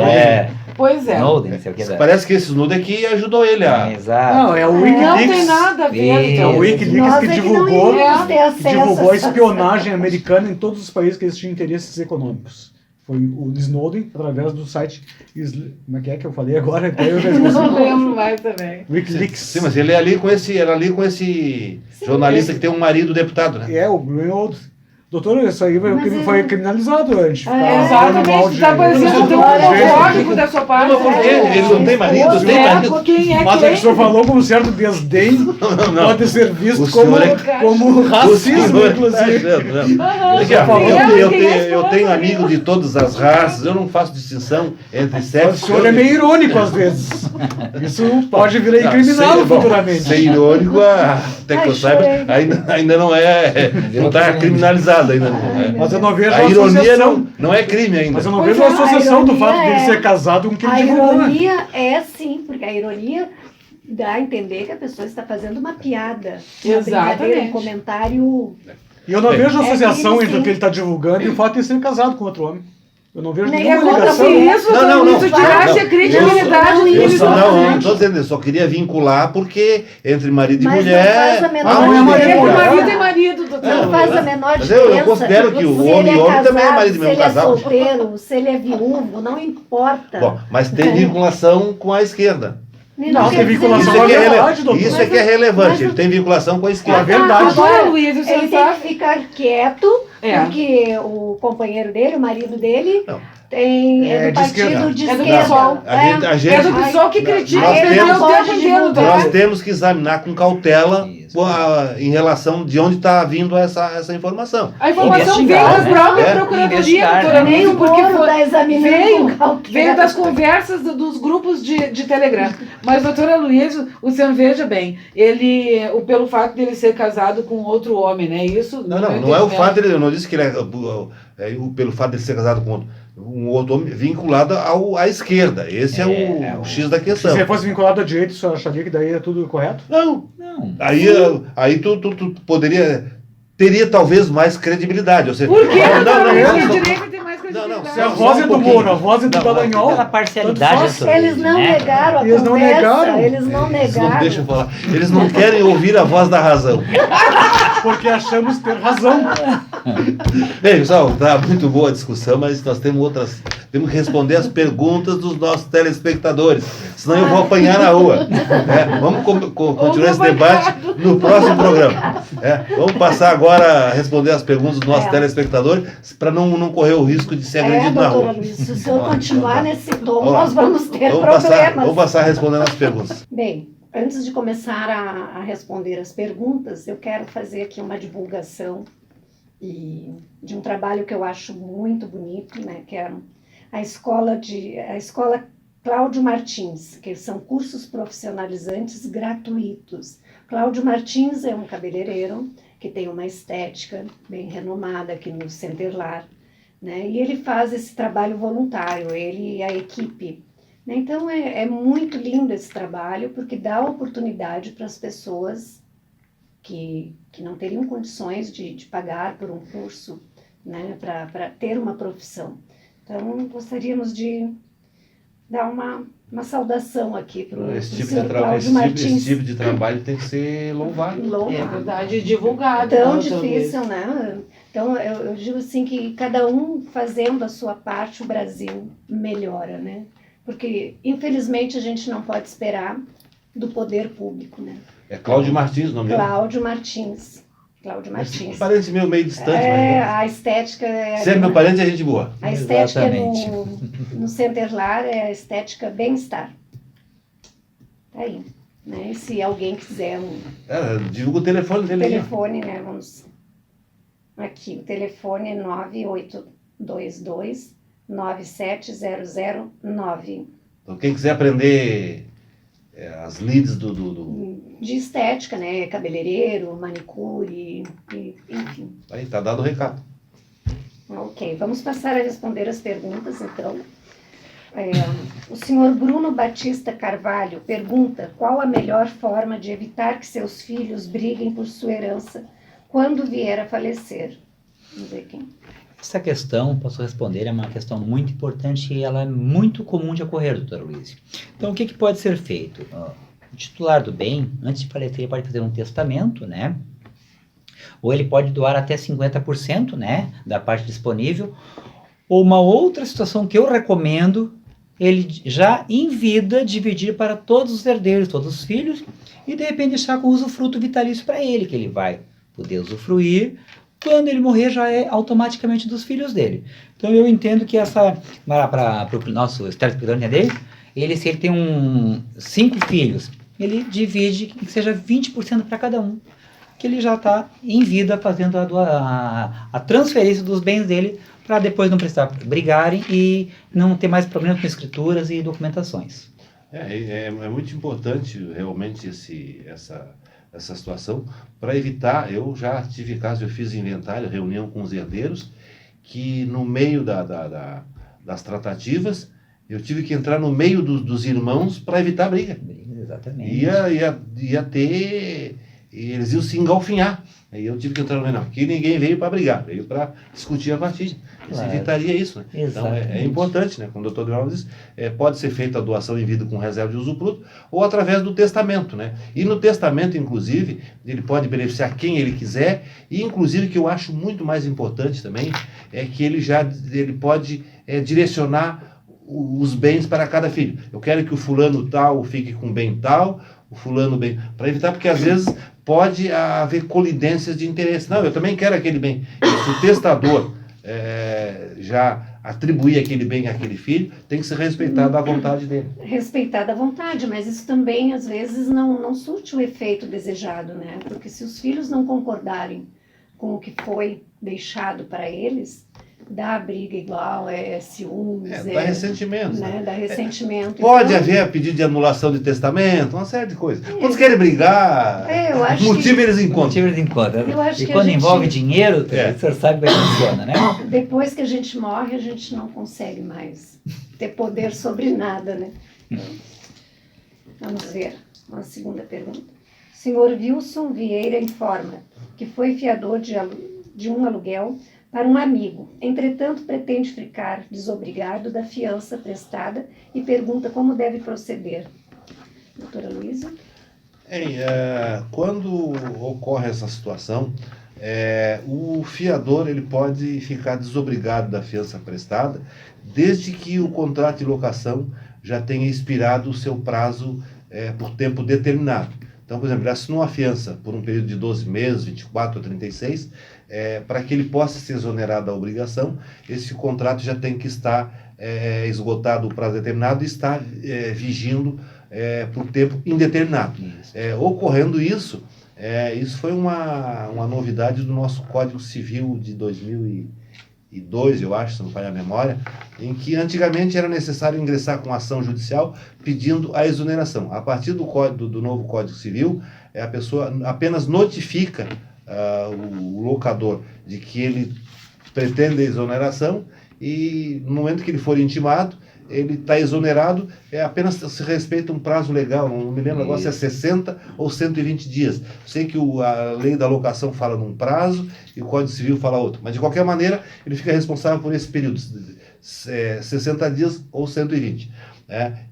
Pois é. Snowden, não sei o que. Parece que esse Snowden aqui ajudou ele a... Exato. Não, é o Não Wikileaks. tem nada a ver. É o então. Wikileaks Nós que é que divulgou, não iríamos ter acesso divulgou a a essas- espionagem americana em todos os países que eles tinham interesses econômicos. Foi o Snowden, através do site... Como é que eu falei agora? Até eu já esqueci. Não lembro mais também. Wikileaks. Sim, mas ele é ali com esse jornalista que tem um marido deputado, né? É, o Greenwald. Doutor, isso aí Mas foi é- criminalizado antes. Exatamente, está parecendo tão homofóbico da sua parte. Mas por quê? Ele não tem marido? Tem marido? Quem é Mas é que o quem? senhor falou com um certo desdém, Não. pode ser visto O como, senhor é- como racismo, O senhor- inclusive. Aham, Aqui, ó, quem é eu esse tenho povo? amigos de todas as raças, eu não faço distinção entre Mas sexos. o senhor é meio irônico às vezes. Isso pode vir a incriminá-lo futuramente. Ser irônico, até que eu saiba, ainda não está criminalizado ainda. Não é. Mas eu não vejo A a ironia associação. não é crime ainda. Mas eu não Pois vejo a é, associação do a fato ironia dele é- ser casado com quem A ele divulgou. né? ironia é sim, porque a ironia dá a entender que a pessoa está fazendo uma piada, uma Exatamente. brincadeira, um comentário. E eu não vejo associação crime, entre o sim. que ele está divulgando e o fato de ele ser casado com outro homem. Eu não vejo Nem nenhuma é contra ligação. Isso, Não. isso tirasse a credibilidade Não, dele. isso Não estou dizendo, eu só queria vincular porque entre marido e Mas não mulher. faz a menor não é um marido Entre e mulher. marido e marido, doutor. Não faz a menor Mas diferença. eu considero que o se homem ele e homem também é casado, marido do mesmo se ele casal. é solteiro, se ele é viúvo, não importa. Bom, mas tem vinculação com a esquerda. Não, quer tem dizer vinculação Isso com é a que é, verdade, doutor. isso é que é relevante, Mas- ele tem vinculação com a Com a esquerda. verdade. Agora, Luiz, você Ele tem sabe. que ficar quieto, É. porque o companheiro dele, o marido dele, Não. Tem, é do de esquerda. partido de É do esquerda. PSOL. A gente- É do pessoal que critica nós o PT temos- o tempo inteiro. Nós Tá? temos que examinar com cautela Isso. em relação de onde está vindo essa informação. A informação veio Investigar, da né? própria É. Procuradoria, Investigar, doutora né? Nem o Lúcia, porque Moro está examinando veio- com cautela. veio das conversas dos grupos de Telegram. Mas, doutora Luiz, o senhor veja bem, pelo fato dele ser casado com outro homem, né? Isso Não é o fato, eu não disse que ele pelo fato de ele ser casado com um outro homem vinculado à esquerda. Esse é o X da Se questão. você fosse vinculado à direita, o senhor acharia que daí é tudo correto? Não, Não. aí tu teria talvez mais credibilidade. Ou seja, Por quê, não, doutora não, Luiz? não, Que não. direita tem mais credibilidade? Se a Só voz é um do pouquinho. Moro, a voz é do Não, Dallagnol. Aquela parcialidade. Tanto doutora Eles Luiz, não né? negaram a Eles não conversa. negaram. Eles não Eles não negaram. deixam falar. Eles não querem ouvir a voz da razão. Porque achamos ter razão. Bem, pessoal, tá muito boa a discussão, mas nós temos que responder as perguntas dos nossos telespectadores, senão eu vou apanhar na rua. Vamos continuar esse debate no próximo programa. Vamos passar agora a responder as perguntas dos nossos telespectadores, para não correr o risco de ser agredido na doutora rua. Luiz, se o senhor continuar nesse tom, Vamos lá. nós vamos ter Vamos problemas. passar respondendo as perguntas. Bem, antes de começar a responder as perguntas, eu quero fazer aqui uma divulgação de um trabalho que eu acho muito bonito, né, que é a escola Cláudio Martins, que são cursos profissionalizantes gratuitos. Cláudio Martins é um cabeleireiro que tem uma estética bem renomada aqui no Centerlar, né, e ele faz esse trabalho voluntário, ele e a equipe. Então é muito lindo esse trabalho, porque dá oportunidade para as pessoas que não teriam condições de pagar por um curso, né, para ter uma profissão. Então gostaríamos de dar uma saudação aqui para o senhor Cláudio Martins. Esse tipo de trabalho tem que ser louvado. É verdade, divulgado. Tão né, doutora Luiz? difícil, né? Então, eu digo assim que cada um fazendo a sua parte, o Brasil melhora, né? Porque, infelizmente, a gente não pode esperar do poder público, né? É Cláudio Martins o nome dele? Cláudio Martins. Cláudio Martins. Parece meio distante, A estética é... mas... Ser meu parente é gente boa. A estética Exatamente. no Centerlar é a estética bem-estar. Tá aí. Né? Se alguém quiser Divulga o telefone dele aí. telefone, né? Vamos... Aqui, o telefone é 9822-97009. Então, quem quiser aprender as leads De estética, né? Cabeleireiro, manicure, enfim. Aí, tá dado o recado. Ok, vamos passar a responder as perguntas, então. O senhor Bruno Batista Carvalho pergunta qual a melhor forma de evitar que seus filhos briguem por sua herança quando vier a falecer. Vamos ver quem. Essa questão, posso responder, é uma questão muito importante e ela é muito comum de ocorrer, doutora Luiz. Então, o que pode ser feito? O titular do bem, antes de falecer, ele pode fazer um testamento, né? Ou ele pode doar até 50%, né, da parte disponível. Ou uma outra situação que eu recomendo, ele já em vida dividir para todos os herdeiros, todos os filhos, e de repente deixar com usufruto vitalício para ele, que ele vai poder usufruir. Quando ele morrer, já é automaticamente dos filhos dele. Então, eu entendo que para o nosso telespectador entender, se ele tem 5 filhos, ele divide que seja 20% para cada um, que ele já está em vida fazendo a transferência dos bens dele, para depois não precisar brigarem e não ter mais problemas com escrituras e documentações. É muito importante realmente essa situação, para evitar, eu já tive caso, eu fiz inventário, reunião com os herdeiros, que no meio das tratativas, eu tive que entrar no meio dos irmãos para evitar briga. Exatamente. Ia ter... Eles iam se engalfinhar. Aí eu tive que entrar no meio. Não, aqui ninguém veio para brigar, veio para discutir a partilha. Isso Claro. evitaria isso, né? Então é Exatamente. importante, né? Como o doutor Grau diz, pode ser feita a doação em vida com reserva de usufruto ou através do testamento, né? E no testamento, inclusive, ele pode beneficiar quem ele quiser e, inclusive, que eu acho muito mais importante também, é que ele pode direcionar os bens para cada filho. Eu quero que o fulano tal fique com bem tal, o fulano bem... Para evitar, porque às vezes pode haver colidências de interesse. Não, eu também quero aquele bem. E se o testador já atribuir aquele bem àquele filho, tem que ser respeitado à vontade dele. Respeitada a vontade, mas isso também às vezes não surte o efeito desejado, né? Porque se os filhos não concordarem com o que foi deixado para eles, dá briga igual, ciúmes, Dá ressentimento. né? Dá ressentimento. Pode Então, haver pedido de anulação de testamento, uma série de coisas. Quando eles querem brigar, eu acho motivo eles encontram. Motivo de encontro. Eu acho E que quando a gente- envolve dinheiro, É. o senhor sabe como é que funciona, né? depois que a gente morre, a gente não consegue mais ter poder sobre nada, né? Vamos ver uma segunda pergunta. O senhor Wilson Vieira informa que foi fiador de um aluguel para um amigo. Entretanto, pretende ficar desobrigado da fiança prestada e pergunta como deve proceder. Doutora Luísa? Quando ocorre essa situação, o fiador ele pode ficar desobrigado da fiança prestada, desde que o contrato de locação já tenha expirado o seu prazo por tempo determinado. Então, por exemplo, ele assinou a fiança por um período de 12 meses, 24 ou 36, para que ele possa ser exonerado da obrigação, esse contrato já tem que estar esgotado o prazo determinado e estar vigindo por tempo indeterminado. Ocorrendo isso, isso foi uma novidade do nosso Código Civil de 2002, eu acho, se não falha a memória, em que antigamente era necessário ingressar com ação judicial pedindo a exoneração. A partir do novo Código Civil, a pessoa apenas notifica o locador de que ele pretende a exoneração e no momento que ele for intimado, ele está exonerado, apenas se respeita um prazo legal, não me lembro agora se é 60 ou 120 dias. Sei que a lei da locação fala num prazo e o Código Civil fala outro, mas de qualquer maneira ele fica responsável por esse período, 60 dias ou 120.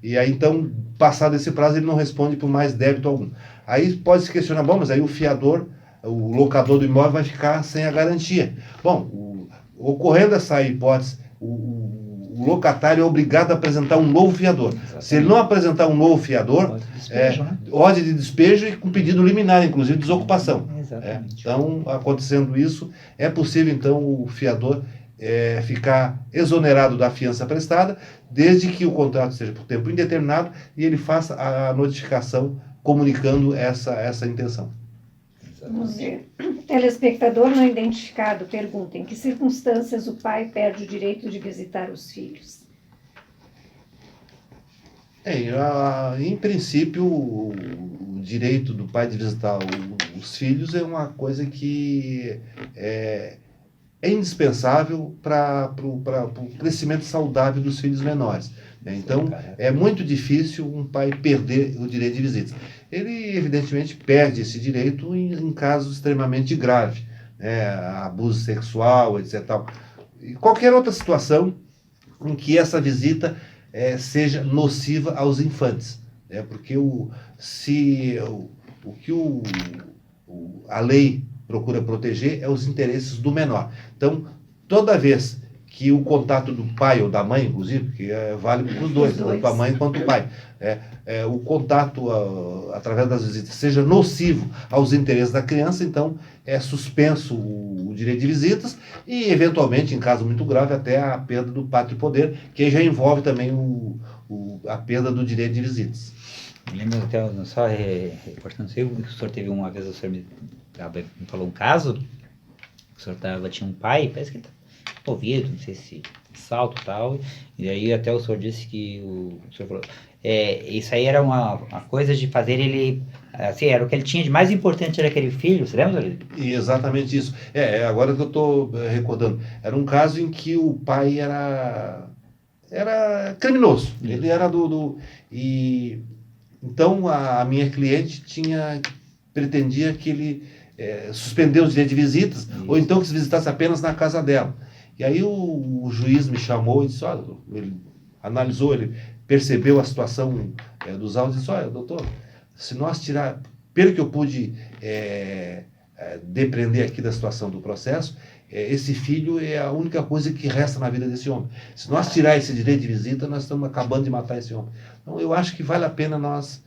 E aí então, passado esse prazo, ele não responde por mais débito algum. Aí pode se questionar, bom, mas aí o fiador, o locador do imóvel vai ficar sem a garantia. Bom, ocorrendo essa hipótese, o locatário é obrigado a apresentar um novo fiador. Exatamente. Se ele não apresentar um novo fiador, Despejo, né? ordem de despejo e com pedido liminar, inclusive desocupação. Exatamente. Então, acontecendo isso, é possível então o fiador ficar exonerado da fiança prestada, desde que o contrato seja por tempo indeterminado e ele faça a notificação comunicando essa intenção. Vamos ver. Telespectador não identificado pergunta: em que circunstâncias o pai perde o direito de visitar os filhos? Em princípio, o direito do pai de visitar os filhos é uma coisa que é indispensável para o crescimento saudável dos filhos menores. Então, é muito difícil um pai perder o direito de visita. Ele, evidentemente, perde esse direito em casos extremamente graves, abuso sexual, etc. E qualquer outra situação em que essa visita seja nociva aos infantes. Porque o que a lei procura proteger é os interesses do menor. Então, toda vez que o contato do pai ou da mãe, inclusive, porque vale para os dois, tanto a mãe quanto o pai, o contato através das visitas seja nocivo aos interesses da criança, então é suspenso o direito de visitas e, eventualmente, em caso muito grave, até a perda do pátrio poder, que aí já envolve também a perda do direito de visitas. Me lembro até, só reportando isso, o senhor teve uma vez, o senhor me falou um caso, o senhor tinha um pai, parece que ele ouvido, não sei se salto e tal, e aí até o senhor disse que o senhor falou, isso aí era uma coisa de fazer ele, assim, era o que ele tinha de mais importante, era aquele filho, você lembra? E exatamente isso. Agora que eu estou recordando, era um caso em que o pai era criminoso, ele era e então a minha cliente pretendia que ele suspendeu os direitos de visitas, ou então que se visitasse apenas na casa dela. E aí o juiz me chamou e disse, olha, ele analisou, ele percebeu a situação dos autos e disse, olha, doutor, se nós tirar, pelo que eu pude depreender aqui da situação do processo, esse filho é a única coisa que resta na vida desse homem. Se nós tirar esse direito de visita, nós estamos acabando de matar esse homem. Então eu acho que vale a pena nós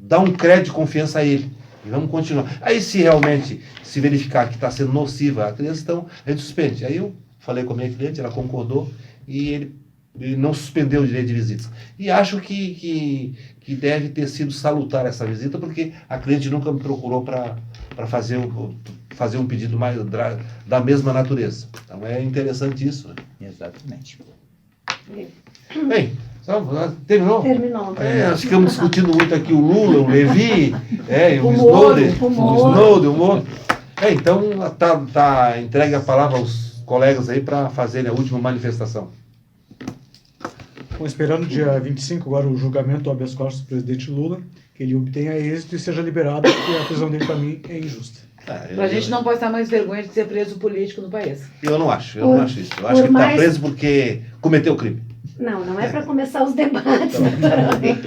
dar um crédito de confiança a ele. E vamos continuar. Aí se realmente se verificar que está sendo nociva a criança, então a gente suspende. Aí eu falei com a minha cliente, ela concordou e ele não suspendeu o direito de visita. E acho que deve ter sido salutar essa visita, porque a cliente nunca me procurou para fazer um pedido mais da mesma natureza. Então é interessante isso, né? Exatamente. Bem, terminou? Terminou. Nós ficamos discutindo muito aqui o Lula, o Levi, o O Snowden, Moro. o Moro. Então tá entregue a palavra aos colegas aí para fazerem a última manifestação. Bom, esperando dia 25 agora o julgamento do habeas corpus do presidente Lula, que ele obtenha êxito e seja liberado, porque a prisão dele, para mim, é injusta. A gente não pode estar mais vergonha de ser preso político no país. Eu não acho isso. Eu acho que ele está preso porque cometeu crime. Não é para começar os debates, doutora Luiz.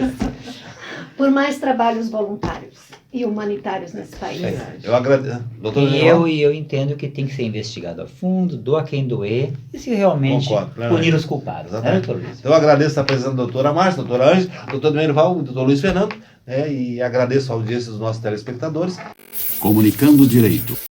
Por mais trabalhos voluntários e humanitários nesse país. Eu agradeço. Doutor E eu entendo que tem que ser investigado a fundo, doa quem doer, e se realmente Concordo, punir os culpados. Né, exatamente. doutor Luiz? Então eu agradeço a presença da doutora Márcia, doutora Ângela, doutor Merival e doutor Luiz Fernando, e agradeço a audiência dos nossos telespectadores. Comunicando Direito.